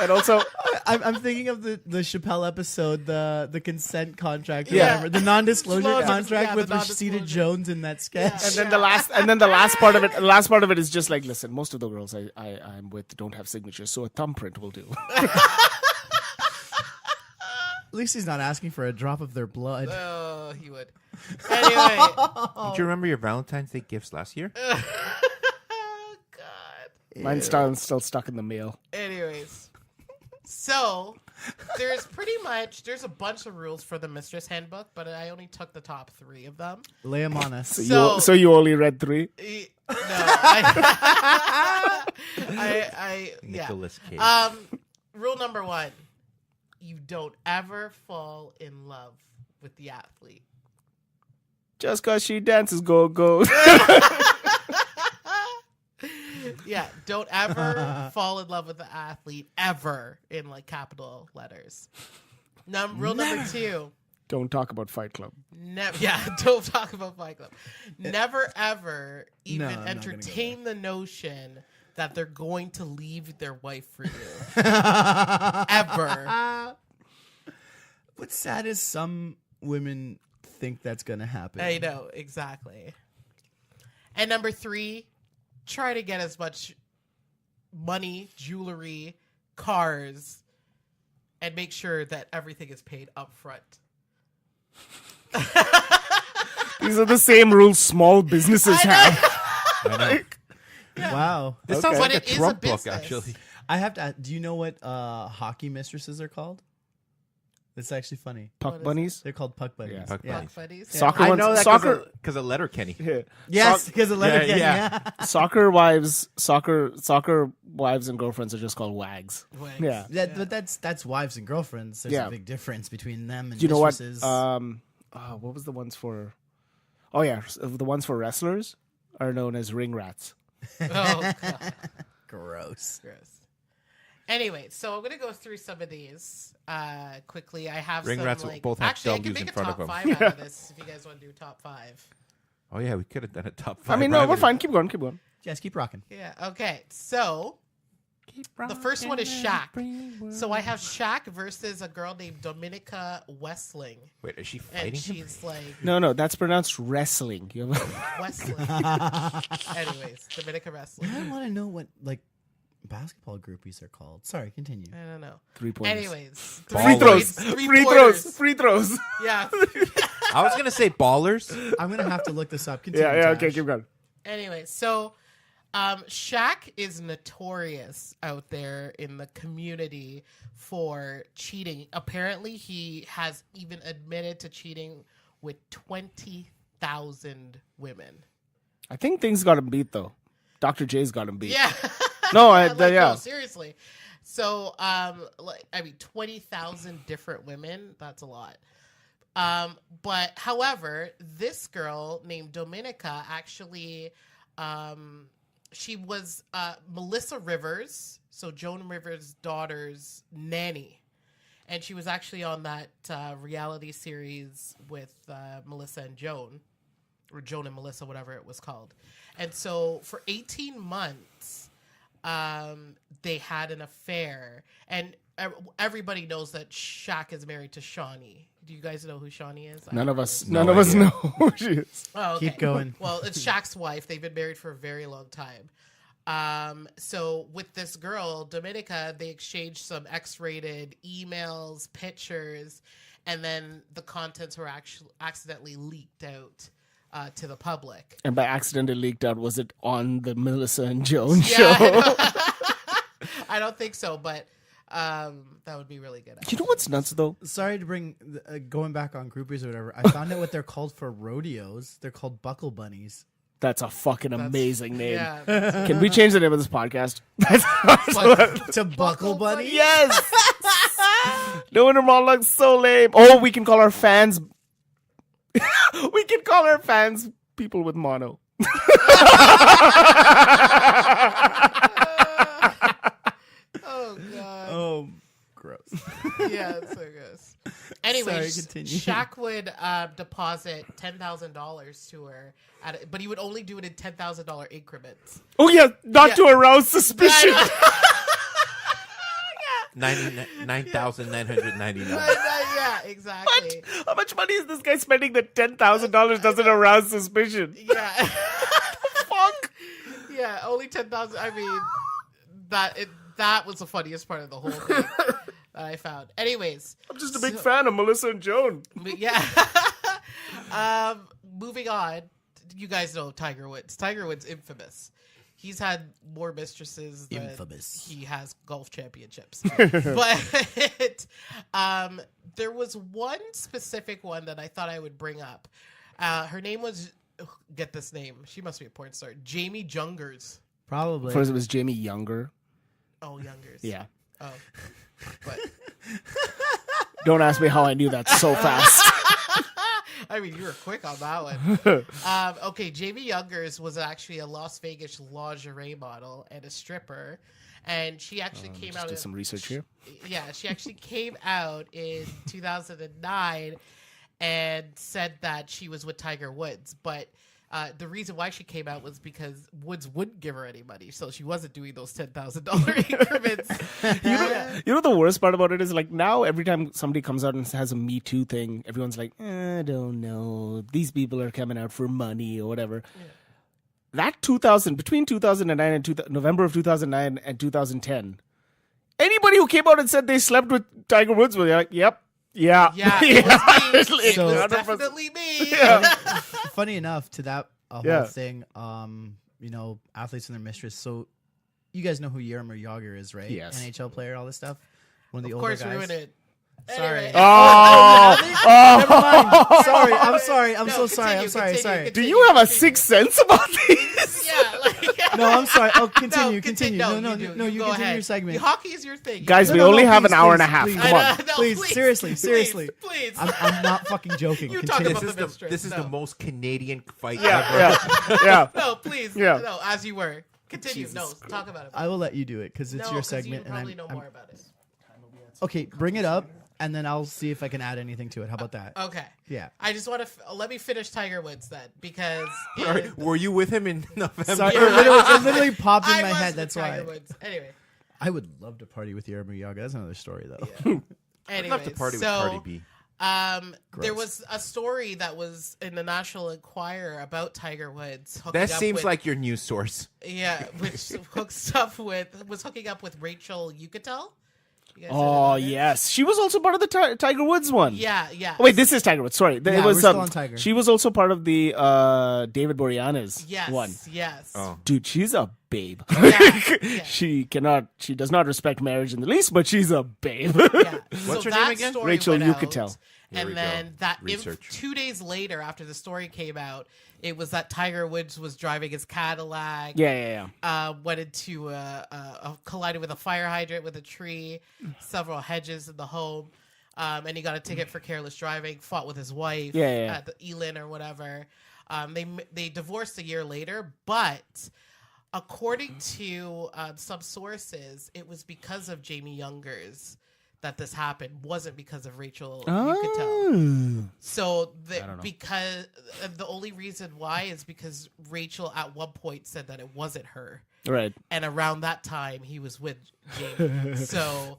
and also, I'm thinking of the Chappelle episode, the consent contract, or Yeah. whatever, the non-disclosure Disclosure, contract yeah, with the Rashida non-disclosure. Jones in that sketch. and then the last part of it, is just like, listen, most of the girls I'm with don't have signatures, so a thumbprint will do. At least he's not asking for a drop of their blood. Oh, he would. Anyway. Did you remember your Valentine's Day gifts last year? Oh, God. Mine's still stuck in the mail. Anyways. So, there's a bunch of rules for the mistress handbook, but I only took the top 3 of them. Lay him on us. So you only read 3? No, I yeah. Nicolas Cage. Rule number 1: you don't ever fall in love with the athlete. Just cause she dances, go. Yeah, don't ever fall in love with the athlete ever in like capital letters. Rule number 2: Don't talk about Fight Club. don't talk about Fight Club. Never ever even I'm not gonna go entertain the notion that they're going to leave their wife for you. Ever. What's sad is some women think that's gonna happen. I know, exactly. And number 3, try to get as much money, jewelry, cars, and make sure that everything is paid up front. These are the same rules small businesses have. I know. Wow. This sounds But like a it is a Trump book, business. actually. I have to. Do you know what hockey mistresses are called? It's actually funny. Puck What is bunnies. They're called puck buddies. Yeah. Puck Yeah. buddies. Fuck buddies. Soccer I ones. know that Soccer. because of Letterkenny. Yeah. Yes, because of letter yeah. Soccer wives. Soccer wives and girlfriends are just called wags. Wags. Yeah. But that's wives and girlfriends. There's Yeah. a big difference between them and Do you know what? mistresses. What was the ones for? Oh yeah, the ones for wrestlers are known as ring rats. Oh, God. Gross. Gross. Anyway, so I'm going to go through some of these quickly. I have Ring some, rats like, both have actually, I can W's make in a front top of 5 them. out of this if you guys want to do top 5. Oh, yeah, we could have done a top 5. I mean, no, we're fine. Keep going. Yes, keep rocking. Yeah, okay. So, the first one is Shaq. So I have Shaq versus a girl named Dominica Westling. Wait, is she And fighting him? she's like, No, that's pronounced wrestling. You have Westling. Anyways, Dominica Wrestling. I want to know what like basketball groupies are called. Sorry, continue. I don't know. 3 points. Anyways, Free throws. three Free pointers. throws. Free throws. Yeah. I was going to say ballers. I'm gonna have to look this up. Continue. Yeah. Okay, Tash. keep going. Anyway, so Shaq is notorious out there in the community for cheating. Apparently, he has even admitted to cheating with 20,000 women. I think things got him beat though. Dr. J's got him beat. Yeah. No, No, seriously. So, 20,000 different women, that's a lot. But however, this girl named Dominica actually, she was Melissa Rivers, so Joan Rivers' daughter's nanny. And she was actually on that reality series with Melissa and Joan, or Joan and Melissa, whatever it was called. And so for 18 months, they had an affair. And everybody knows that Shaq is married to Shawnee. Do you guys know who Shawnee is? None of us No know idea. who she is. Oh, okay. Keep going. Well, it's Shaq's wife. They've been married for a very long time. So with this girl, Dominica, they exchanged some X-rated emails, pictures, and then the contents were actually accidentally leaked out to the public. And by accident, it leaked out. Was it on the Melissa and Joan Yeah, show? I don't think so, but that would be really good. You know what's nuts though? Sorry to bring going back on groupies or whatever. I found out what they're called for rodeos. They're called buckle bunnies. That's a fucking amazing name. Yeah. Can we change the name of this podcast? To buckle bunny. Yes. No wonder Mall looks so lame. Oh, we can call our fans. We can call our fans people with mono. Oh god. Oh, gross. Yeah, it's so gross. Anyways, Sorry, continue. Shaq would deposit $10,000 to her, but he would only do it in $10,000 increments. Oh yeah, not Yeah. to arouse suspicion. $9,999. Yeah, exactly. How much money is this guy spending that $10,000 doesn't arouse suspicion? Yeah. Fuck. Yeah, only 10,000. I mean, that was the funniest part of the whole thing that I found. Anyways, I'm just a big fan of Melissa and Joan. but yeah. Moving on, you guys know Tiger Woods. Tiger Woods, infamous. He's had more mistresses than Infamous. he has golf championships. But there was one specific one that I thought I would bring up. Her name was, get this name, she must be a porn star, Jamie Jungers. Probably. First it was Jamie Younger. Oh, Youngers. Yeah. Oh, but Don't ask me how I knew that so fast. I mean, you were quick on that one. Okay, Jamie Youngers was actually a Las Vegas lingerie model and a stripper, and she actually came out. Do some research here. Yeah, she actually came out in 2009 and said that she was with Tiger Woods, but the reason why she came out was because Woods wouldn't give her any money, so she wasn't doing those $10,000 increments. You know the worst part about it is like now every time somebody comes out and has a Me Too thing, everyone's like, I don't know. These people are coming out for money or whatever. Yeah. That between 2009 and November of 2009 and 2010, anybody who came out and said they slept with Tiger Woods was like, yep. Yeah. Yeah, it was me. It So- was 100%. definitely me. Funny enough to that whole Yeah. thing, athletes and their mistress. So you guys know who Jaromir Jagr is, right? Yes. NHL player, all this stuff. One of the Of older course, guys. ruin it. Sorry. Anyway. Oh, Never mind. Sorry. I'm sorry. I'm No, so sorry. I'm continue, sorry. continue, do you have a sixth sense about these? Yeah, like, No, I'm sorry. Oh, No, continue. No, you you go continue ahead. your segment. Hockey is your thing. Guys, You we do it. only have an please, hour and a please, half. please. Come on. No, Please, seriously. Please. I'm not fucking joking. You Continue. talk This about is the this is mistress. the most Canadian fight Yeah, ever. yeah. No, please. Yeah. No, as you were. Continue. No, talk about it. I will let you do it because it's No, your 'cause segment, you and probably know I'm more about it. okay. Bring it up, and then I'll see if I can add anything to it. How about that? Okay. Yeah. I just want to let me finish Tiger Woods then, because Sorry, were you with him in November? Sorry, Yeah. it literally popped in I my was head. with That's Tiger why. Woods. Anyway, I would love to party with Jaromir Jagr. That's another story, though. I'd love to party with so, Cardi B. there was a story that was in the National Enquirer about Tiger Woods. hooking That up seems with- like your news source. yeah, which was hooking up with Rachel Yucatel. You guys heard Oh, about her? yes. She was also part of the Tiger Woods one. Yeah, yeah. Oh, wait, this is Tiger Woods. Sorry. It Yeah, was, we're still on Tiger. She was also part of the David Boreanaz Yes, one. yes. Oh. Dude, she's a babe. Yeah. She does not respect marriage in the least, but she's a babe. Yeah. What's her that name again? story Rachel went out, Yucatel. Here we And go. then that Research. 2 days later, after the story came out, it was that Tiger Woods was driving his Cadillac. Yeah. Went into collided with a fire hydrant with a tree, several hedges in the home, and he got a ticket for careless driving. Fought with his wife Yeah. at the Elin or whatever. They divorced a year later, but according to some sources, it was because of Jamie Youngers that this happened. Wasn't because of Rachel Yucatel. Oh. So don't know. because the only reason why is because Rachel at one point said that it wasn't her, Right. and around that time he was with Jamie. So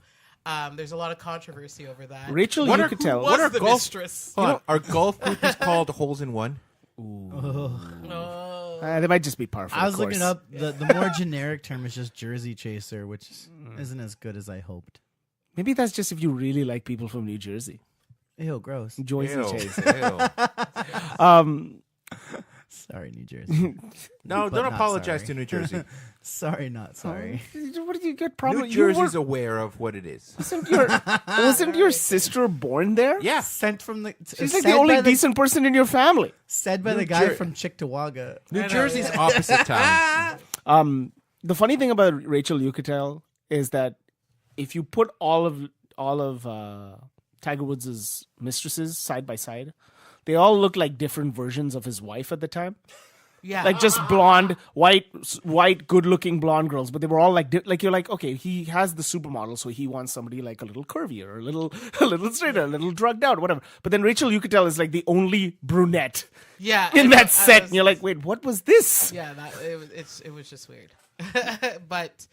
there's a lot of controversy over that. Rachel What are- Yucatel. was are the golf- mistress? Hold on. Are golf groupies called holes in one? Oh. They might just be par for I was the course. looking up the more generic term is just jersey chaser, which isn't as good as I hoped. Maybe that's just if you really like people from New Jersey. Ew, gross. Joyce and Ew. Chase. Ew. Sorry, New Jersey. No, But don't not apologize sorry. to New Jersey. Sorry, not sorry. What did you get problem? New Jersey's aware of what it is. Wasn't your sister born there? Yeah. Sent from the She's like said the only by decent person in your family. said by New the guy Jer- from Cheektowaga. New Jersey's opposite town. The funny thing about Rachel Yucatel is that if you put all of Tiger Woods' mistresses side by side, they all look like different versions of his wife at the time. Yeah. Like just blonde, white, good-looking blonde girls, but they were all like you're like, okay, he has the supermodel, so he wants somebody like a little curvier, a little straighter, a little drugged out, whatever. But then Rachel, you could tell, is like the only brunette Yeah. in that set, and you're like, wait, what was this? Yeah, it was just weird. But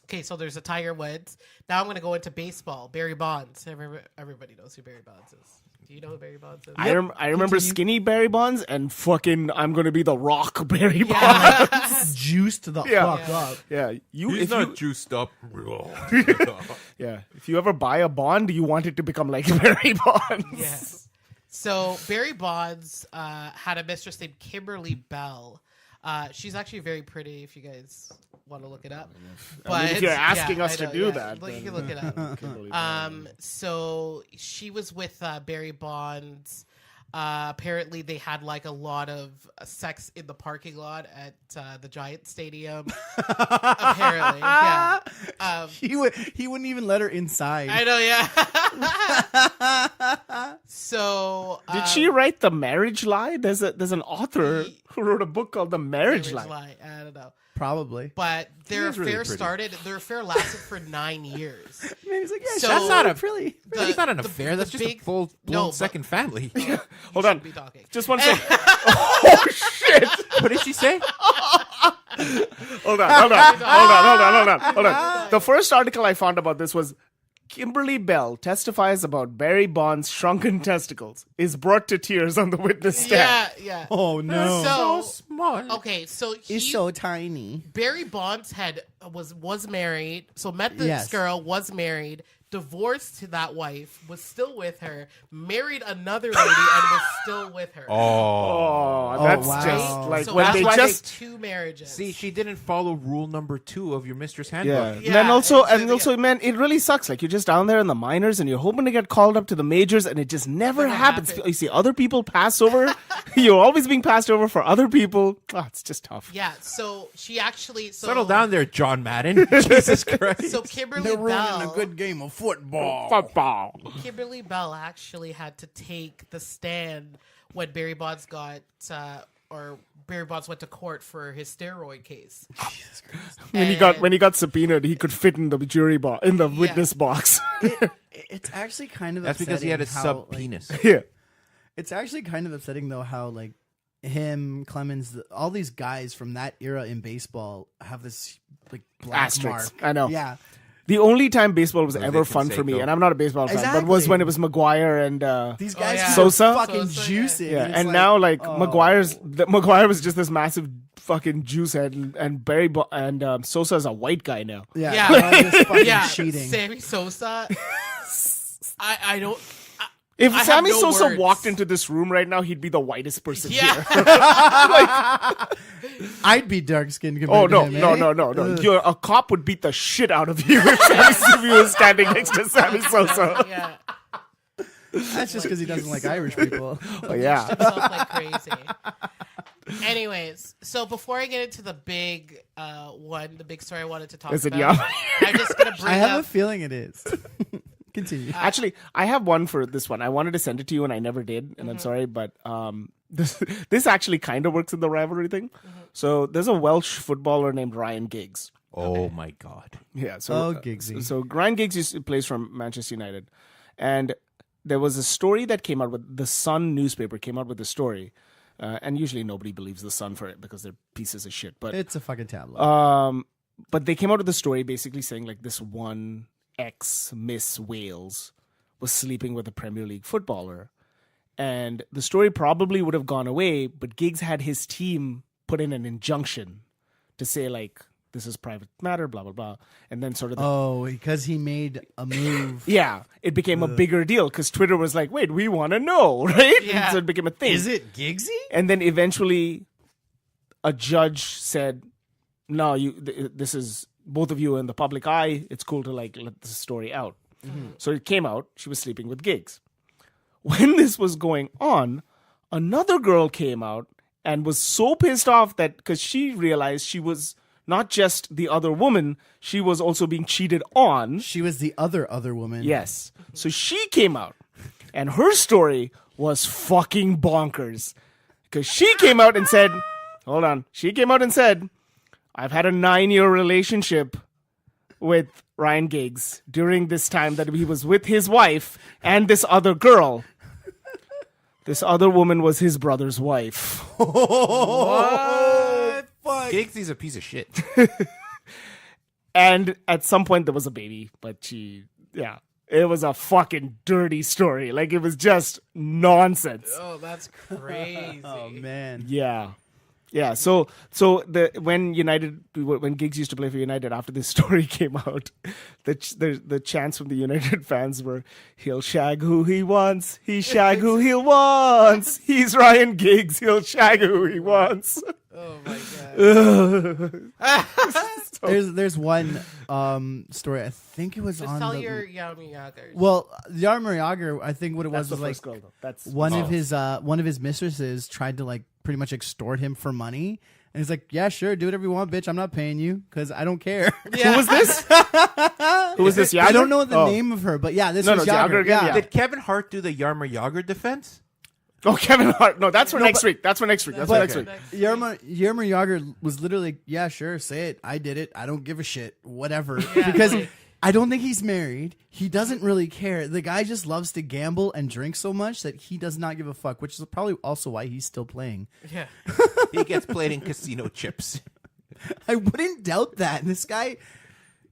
okay, so there's a Tiger Woods. Now I'm going to go into baseball. Barry Bonds. Everybody knows who Barry Bonds is. Do you know who Barry Bonds is? I remember skinny Barry Bonds and fucking I'm going to be the Rock Barry Bonds. Juiced the Yeah. fuck up. Yeah, He's not juiced up. yeah. If you ever buy a bond, you want it to become like Barry Bonds. Yes. So Barry Bonds had a mistress named Kimberly Bell. She's actually very pretty if you guys want to look it up. But if you're asking us I to do that, you then- can look it up. So she was with Barry Bonds. Apparently, they had like a lot of sex in the parking lot at the Giant Stadium. Apparently, yeah. He wouldn't even let her inside. I know, yeah. So Did she write The Marriage Lie? There's an author who wrote a book called The Marriage Lie. I don't know. Probably. But their is really affair pretty. their affair lasted for 9 years. Man, he's like, yeah, So- that's not a really. That's not an affair. That's just a big- full-blown No, second family. Hold on. Be talking. Just one second. Oh, shit. What did she say? Hold on. The first article I found about this was Kimberly Bell testifies about Barry Bonds' shrunken testicles is brought to tears on the witness stand. Yeah. Oh no. So small. okay, so He's so tiny. Barry Bonds was married, so met this Yes. girl, was married, divorced to that wife, was still with her, married another lady, and was still with her. Oh, that's wow. just like So when that's they why just two marriages. See, she didn't follow rule number 2 of your mistress yeah. handbook. Yeah, And also, yeah. man, it really sucks. Like you're just down there in the minors, and you're hoping to get called up to the majors, and it just never happens. happens. You see other people pass over. You're always being passed over for other people. Oh, it's just tough. Yeah, so she actually Settle down there, John Madden. Jesus Christ. So Kimberly They're ruining Bell, a good game of football. Football. Kimberly Bell actually had to take the stand when Barry Bonds Barry Bonds went to court for his steroid case. When he got subpoenaed, he could fit in the jury in the witness box. It's actually kind of That's because he had a upsetting how, sub like, penis. Yeah. It's actually kind of upsetting though how like him, Clemens, all these guys from that era in baseball have this like black Asterisk. mark. I know. Yeah. The only time baseball was They ever can fun say for me, so. and I'm not a baseball fan, but was Exactly. when it was McGuire and These guys yeah. can Sosa? fucking Sosa, juice yeah. it. yeah, it's and now like oh. McGuire was just this massive fucking juice head, and Sosa is a white guy now. Yeah. Yeah. they're all just fucking Yeah, cheating. Sammy Sosa. I don't. If I have Sammy no Sosa words. walked into this room right now, he'd be the whitest person here. Yeah. I'd be dark skinned compared Oh to no, him. no! A cop would beat the shit out of you if you was standing next to Sammy Sosa. Yeah. That's just because he doesn't like Irish people. Oh yeah. Himself like crazy. Anyways, so before I get into the big the big story I wanted to talk Is it about, yum? I'm just gonna I bring have a up. feeling it is. Continue. Actually, I have one for this one. I wanted to send it to you and I never did, and I'm sorry, but this actually kind of works in the rivalry thing. So there's a Welsh footballer named Ryan Giggs. Oh, my God. Yeah. So Oh, Giggsy. So Ryan Giggs plays from Manchester United, and there was a story that came out with the Sun newspaper came out with the story, and usually nobody believes the Sun for it because they're pieces of shit. But It's a fucking tabloid. but they came out with the story basically saying like this one ex-Miss Wales was sleeping with a Premier League footballer. And the story probably would have gone away, but Giggs had his team put in an injunction to say like, this is private matter, blah, blah, blah. And then sort of Oh, because he made a move. yeah, it became a bigger deal because Twitter was like, wait, we want to know, right? Yeah. And so it became a thing. Is it Giggsy? And then eventually a judge said, no, this is both of you in the public eye. It's cool to like let this story out. So it came out. She was sleeping with Giggs. When this was going on, another girl came out and was so pissed off that because she realized she was not just the other woman, she was also being cheated on. She was the other woman. Yes. So she came out and her story was fucking bonkers. Because she came out and said, hold on. She came out and said, I've had a 9-year relationship with Ryan Giggs during this time that he was with his wife and this other girl. This other woman was his brother's wife. What? Giggsy's a piece of shit. And at some point there was a baby, but it was a fucking dirty story. Like, it was just nonsense. Oh, that's crazy. Oh man. Yeah. Yeah, so when Giggs used to play for United, after this story came out, the chants from the United fans were, he'll shag who he wants, he shag who he wants, he's Ryan Giggs, he'll shag who he wants. Oh my god. There's one story. I think it was Just on tell the your Yarmir Yagers. well, Yarmir Yager. I think what it That's was the was first like girl, though. That's one of his mistresses tried to like pretty much extort him for money, and he's like, "Yeah, sure, do whatever you want, bitch. I'm not paying you because I don't care." Yeah. Who was this? Who was this? I don't know the Oh. name of her, but yeah, this No, was no, Yager Yager. again, Yeah. yeah. Did Kevin Hart do the Yarmir Yager defense? Oh, Kevin Hart. No, that's for next week. That's for next week. That's for next week. Yarmir Yager was literally like, "Yeah, sure, say it. I did it. I don't give a shit. Whatever." Yeah, because like- I don't think he's married. He doesn't really care. The guy just loves to gamble and drink so much that he does not give a fuck, which is probably also why he's still playing. Yeah. He gets played in casino chips. I wouldn't doubt that. This guy,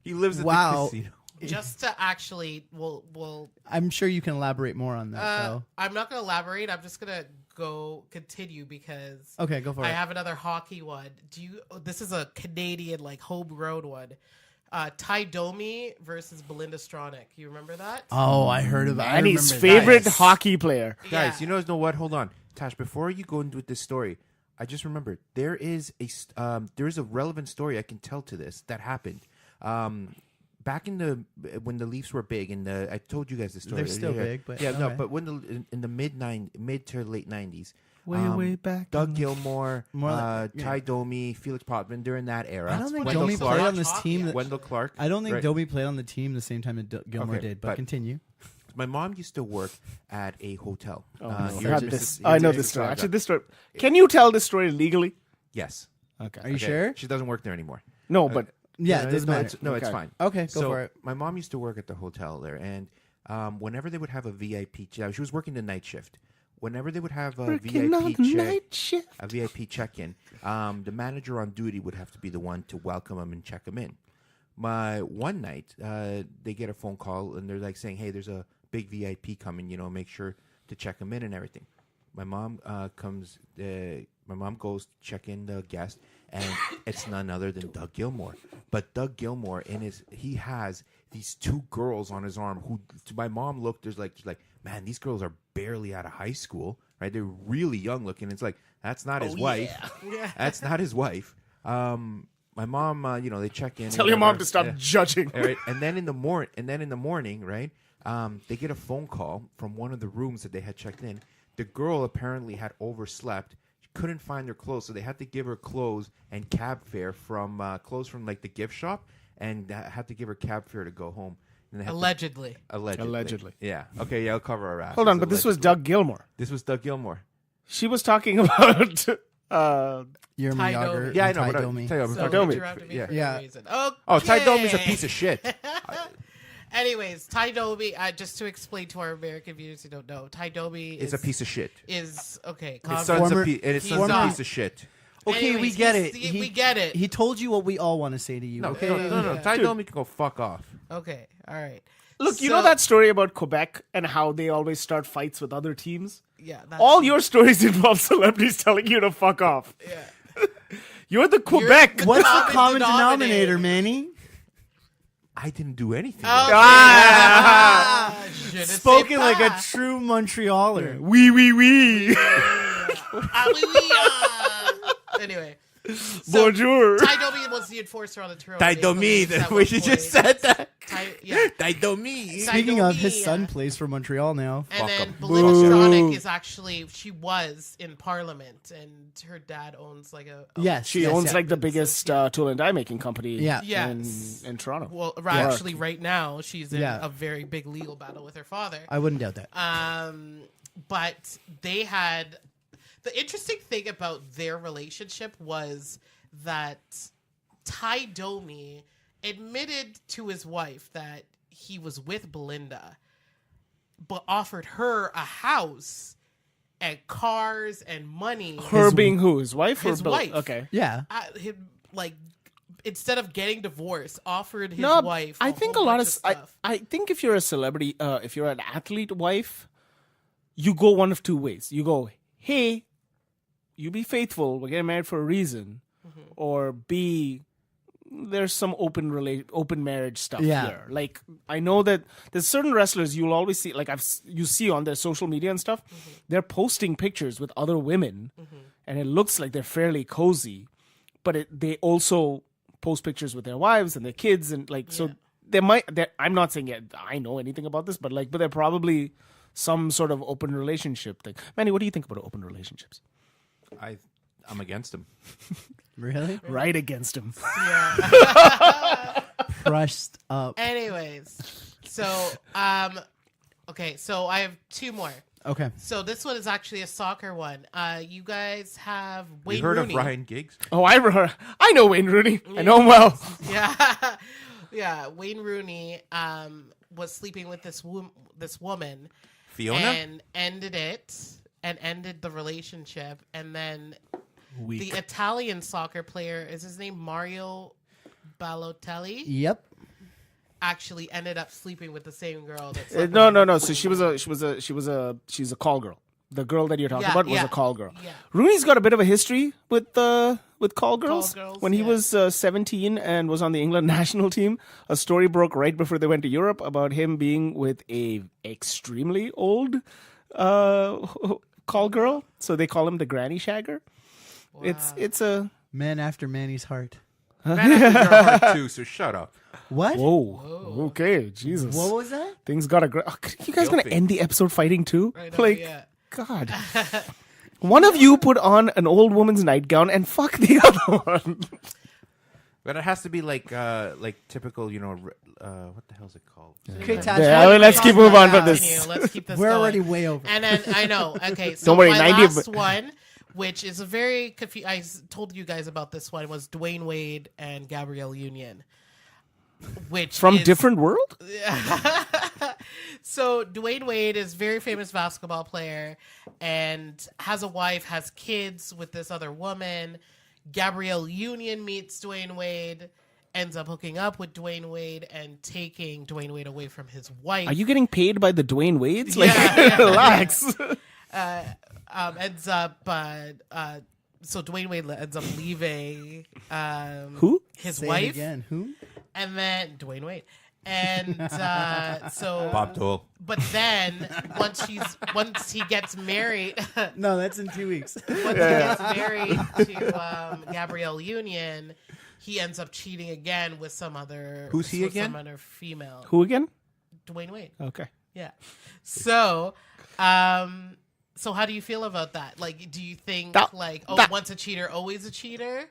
He lives at Wow. the casino. Just to actually, we'll I'm sure you can elaborate more on that, though. I'm not going to elaborate. I'm just going to continue because Okay, go for I it. have another hockey one. This is a Canadian, like, homegrown one. Ty Domi versus Belinda Stronach. You remember that? Oh, I heard of that. And his favorite hockey player. Guys, Yeah. you know what? Hold on. Tash, before you go into this story, I just remembered there is a relevant story I can tell to this that happened. Back in when the Leafs were big, and I told you guys the story. They're still big, but no, okay. but when in the mid to late 90s, Way back. Doug Gilmour, More like- Ty Domi, Felix Potvin during that era. I don't think Wendell Domi Clark, played on this Hockey, team. actually. Wendell Clark. I don't think right? Domi played on the team the same time that Gilmore Okay, did, but but- continue. My mom used to work at a hotel. I here have in this. Mississauga. I know this story. Actually, this story. Can you tell this story legally? Yes. Okay. Are you Okay. sure? She doesn't work there anymore. No, but Yeah, it doesn't no, matter. it's, no, it's Okay. fine. Okay, go so for it. my mom used to work at the hotel there, and whenever they would have a VIP, she was working the night shift. Whenever they would have a working on VIP check, night shift. a VIP check-in, the manager on duty would have to be the one to welcome them and check them in. One night, they get a phone call and they're like saying, "Hey, there's a big VIP coming. Make sure to check them in and everything." My mom comes. My mom goes to check in the guest, and it's none other than Doug Gilmour. But Doug Gilmour, he has these two girls on his arm who, to my mom, looked. She's like, man, these girls are barely out of high school, right? They're really young looking. It's like that's not his wife. Yeah. That's not his wife. My mom, they check in. Tell and your mom whatever. to stop Yeah. judging. All right, and then in the morning, right? They get a phone call from one of the rooms that they had checked in. The girl apparently had overslept. She couldn't find her clothes, so they had to give her clothes and cab fare from like the gift shop, and had to give her cab fare to go home. And they had to- Allegedly. allegedly. Yeah. Okay. Yeah. I'll cover our ass. Hold on, but this was Doug Gilmour. This was Doug Gilmour. She was talking about. You're Ty Yager Domi. Yeah, I and know. Ty But Domi. tell you, So I'm Domi. talking. interrupted me Yeah. for Yeah. no reason. Okay. Oh, Ty Domi's a piece of shit. Anyways, Ty Domi, just to explain to our American viewers who don't know, Ty Domi It's a piece of shit. is okay. His calm son's down. his he's son's a not. piece of shit. Okay, we Anyways, get it. we get it. He told you what we all want to say to you. No, okay. no. Ty Domi can go fuck off. Okay, all right. Look, you So- know that story about Quebec and how they always start fights with other teams? Yeah. That's All your stories involve celebrities telling you to fuck off. Yeah. You're the Quebec. What's the Common common denominator. denominator, Manny? I didn't do anything. Ah, je ne sais Spoken like a pas. true Montrealer. Wee wee wee. Ah, oui, oui, ah. Anyway. So, Bonjour. Ty Domi was the enforcer on the Toronto Ty Maple Domi. Leafs at We one just point. said that. Yeah. Ty Domi. Ty Speaking of, his Domi, son plays for Montreal now. And Fuck then 'em. Belinda Boo. Stronach is actually, she was in Parliament, and her dad owns like a Yes, She yes, owns yeah. like the biggest tool and die making company Yeah. Yes. in Toronto. well, actually, right now she's in Yeah. a very big legal battle with her father. I wouldn't doubt that. But they had The interesting thing about their relationship was that Ty Domi admitted to his wife that he was with Belinda, but offered her a house and cars and money. Her being who? His wife? His or Bill? wife. Okay. Yeah. Him, like, instead of getting divorced, offered his No, wife. I think a lot of stuff. I think if you're a celebrity, if you're an athlete wife, you go one of two ways. You go, hey, you be faithful. We're getting married for a reason, or B, there's some open marriage stuff Yeah. here. Like I know that there's certain wrestlers you'll always see, like you see on their social media and stuff, they're posting pictures with other women, and it looks like they're fairly cozy, but they also post pictures with their wives and their kids, and like so there might. I'm not saying I know anything about this, but they're probably some sort of open relationship thing. Manny, what do you think about open relationships? I'm against him. Really? Right against him. Crushed up. Anyways, so okay, so I have two more. Okay. So this one is actually a soccer one. You guys have You Wayne heard Rooney. of Ryan Giggs? Oh, I know Wayne Rooney. I know him well. Yeah, yeah. Wayne Rooney was sleeping with this woman, Fiona? and ended the relationship, and then the Italian soccer player, is his name Mario Balotelli, Yep. actually ended up sleeping with the same girl. That slept No. with So she's a call girl. The girl that you're talking Yeah, about was yeah. a call girl. Yeah. Rooney's got a bit of a history with call girls. girls, When he yeah. was 17 and was on the England national team, a story broke right before they went to Europe about him being with a extremely old call girl. So they call him the granny shagger. It's a Man after Manny's heart. Man after your heart too, so shut up. What? whoa. Okay, Jesus. What was that? Things got you guys gonna Guilty. end the episode fighting too? I know, Like, yeah. God. One of you put on an old woman's nightgown and fuck the other one. But it has to be like typical, what the hell is it called? Okay, Tash. Yeah, what- let's keep moving on from Continue. this. Let's keep this We're going. already way over. And then I know. Okay, so Don't worry, my 90 last one, which is a very told you guys about this one, was Dwayne Wade and Gabrielle Union, which From is, different world? So Dwayne Wade is a very famous basketball player and has a wife, has kids with this other woman. Gabrielle Union meets Dwayne Wade, ends up hooking up with Dwayne Wade and taking Dwayne Wade away from his wife. Are you getting paid by the Dwayne Wades? Like, Yeah. relax. Ends up so Dwayne Wade ends up leaving Who? his Say it wife, again. Who? and then Dwayne Wade, and so Bob Dole. but then once he gets married, No, that's in 2 weeks. once he gets married to Gabrielle Union, he ends up cheating again with some other Who's he with again? Some other female. Who again? Dwayne Wade. Okay. Yeah. So, so how do you feel about that? Like, do you think That- once a cheater, always a cheater,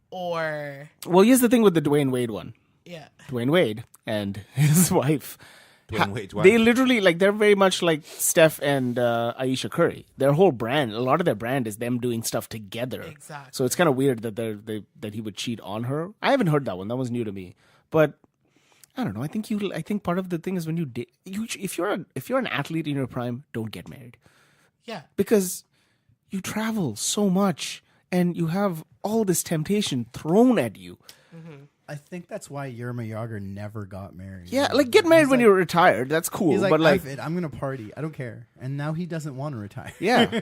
or Well, here's the thing with the Dwayne Wade one. yeah, Dwayne Wade and his wife. Dwayne Wade's wife. They literally, they're very much like Steph and Aisha Curry. Their whole brand, a lot of their brand is them doing stuff together. Exactly. So it's kind of weird that that he would cheat on her. I haven't heard that one. That was new to me. But I don't know. I think part of the thing is when if you're an athlete in your prime, don't get married. yeah, Because you travel so much and you have all this temptation thrown at you. I think that's why Yerma Yager never got married. Yeah, get married He's when like- you're retired. That's cool. He's like, but "F it, I'm gonna party. I don't care." And now he doesn't want to retire. yeah.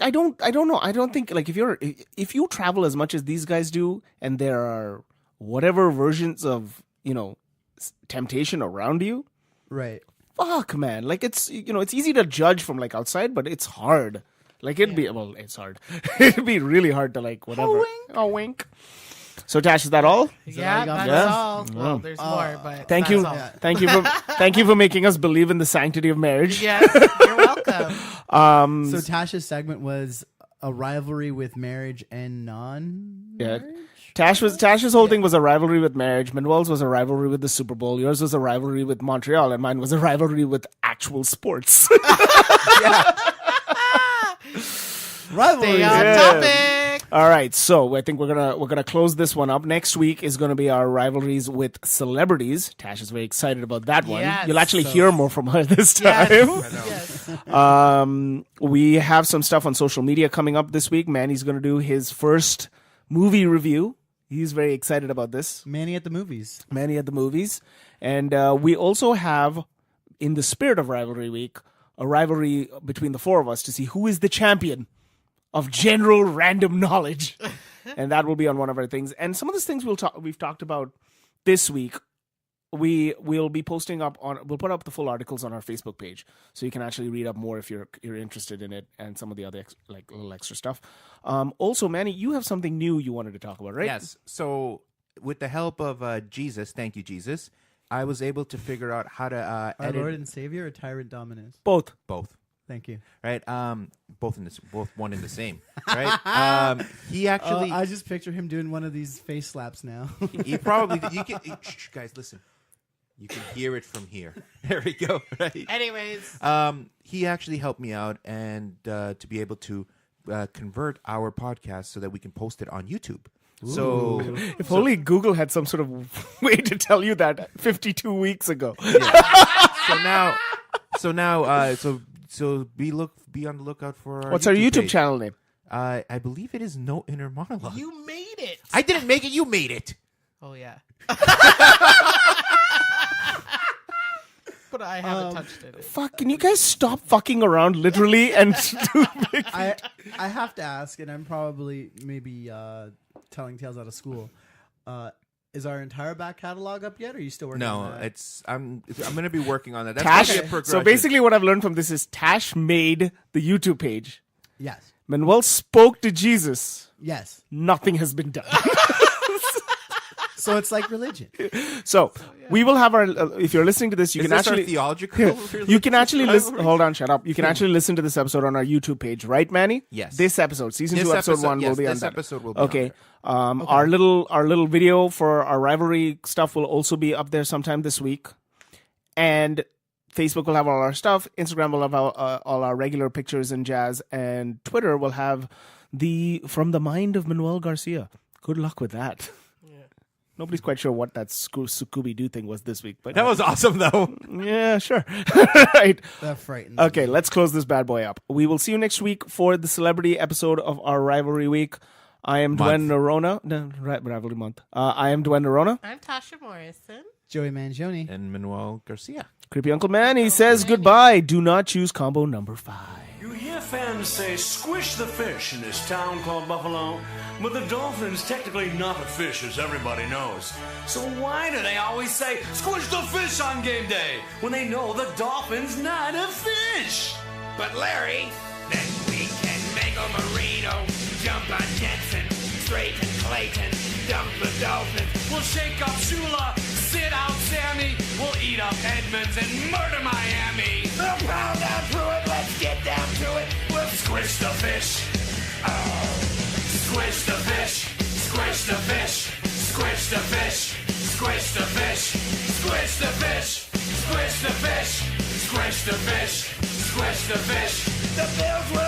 I don't know. I don't think if you travel as much as these guys do, and there are whatever versions of temptation around you. Right. Fuck, man. It's it's easy to judge from outside, but it's hard. It's hard. It'd be really hard to whatever. A wink. So Tash, is that all? yeah. all you got That's for us? all. Well, there's more, but Thank that's you, all. thank you for making us believe in the sanctity of marriage. Yes, you're welcome. So Tasha's segment was a rivalry with marriage and Yeah. Tash's whole thing was a rivalry with marriage. Manuel's was a rivalry with the Super Bowl. Yours was a rivalry with Montreal, and mine was a rivalry with actual sports. Rivalries. Stay on Yeah. topic. All right, so I think we're gonna close this one up. Next week is gonna be our rivalries with celebrities. Tash is very excited about that one. Yes. You'll actually hear more from her this time. Yes. Yes. We have some stuff on social media coming up this week. Manny's gonna do his first movie review. He's very excited about this. Manny at the movies. Manny at the movies, and we also have, in the spirit of Rivalry Week, a rivalry between the four of us to see who is the champion of general random knowledge, and that will be on one of our things. And some of these things we've talked about this week. We'll be posting up on. We'll put up the full articles on our Facebook page, so you can actually read up more if you're interested in it, and some of the other little extra stuff. Also, Manny, you have something new you wanted to talk about, right? Yes. So, with the help of Jesus, thank you, Jesus, I was able to figure out how to Our edit Lord and Savior or Tyrant Dominus? Both. both. Thank you. Right. Both one in the same. Right. He actually. I just picture him doing one of these face slaps now. He probably. You can. Shh, guys, listen. You can hear it from here. There we go. Right. Anyways, He actually helped me out and to be able to convert our podcast so that we can post it on YouTube. So If only Google had some sort of way to tell you that 52 weeks ago. so be on the lookout for our What's our YouTube page. channel name? I believe it is No Inner Monologue. you made it. I didn't make it. You made it. Oh yeah. But I haven't touched it. Fuck, can you guys stop fucking around literally and do big... I have to ask, and I'm probably maybe telling tales out of school. Is our entire back catalog up yet, or are you still working on No, that? I'm going to be working on that. That's Tash. gonna be a So progression. basically what I've learned from this is Tash made the YouTube page. Yes. Manuel spoke to Jesus. Yes. Nothing has been done. So it's like religion. So we will have our. If you're listening to this, you Is can this our actually. theological. You can actually listen. rivalry? Hold on, shut up. You can actually listen to this episode on our YouTube page, right, Manny? Yes. This episode, season This 2, episode episode- 1 will yes, be on this that. episode will be on okay. there. Our little video for our rivalry stuff will also be up there sometime this week, and Facebook will have all our stuff. Instagram will have all our regular pictures and jazz, and Twitter will have the From the Mind of Manuel Garcia. Good luck with that. Nobody's quite sure what that Scooby-Doo thing was this week, but That was awesome, though. yeah, sure. Right. That frightens Okay, me. let's close this bad boy up. We will see you next week for the celebrity episode of our Rivalry Week. I am Dwayne Nerona. No, Rivalry Month. I am Dwayne Nerona. I'm Tasha Morrison. Joey Mangione. And Manuel Garcia. Creepy Uncle Manny says goodbye. Do not choose combo number 5. You hear fans say squish the fish in this town called Buffalo, but the dolphin's technically not a fish, as everybody knows. So why do they always say squish the fish on game day when they know the dolphin's not a fish? But Larry, then we can make a Marino, jump on Jensen, straighten Clayton, dump the Dolphins. We'll shake up Shula, sit out Sammy, we'll eat up Edmonds and murder Miami. We'll pound down through it, let's get down to it. We'll Squish the fish. Oh. Squish the fish. Squish the fish. Squish the fish. Squish the fish. Squish the fish. Squish the fish. Squish the fish. Squish the fish. the Bills will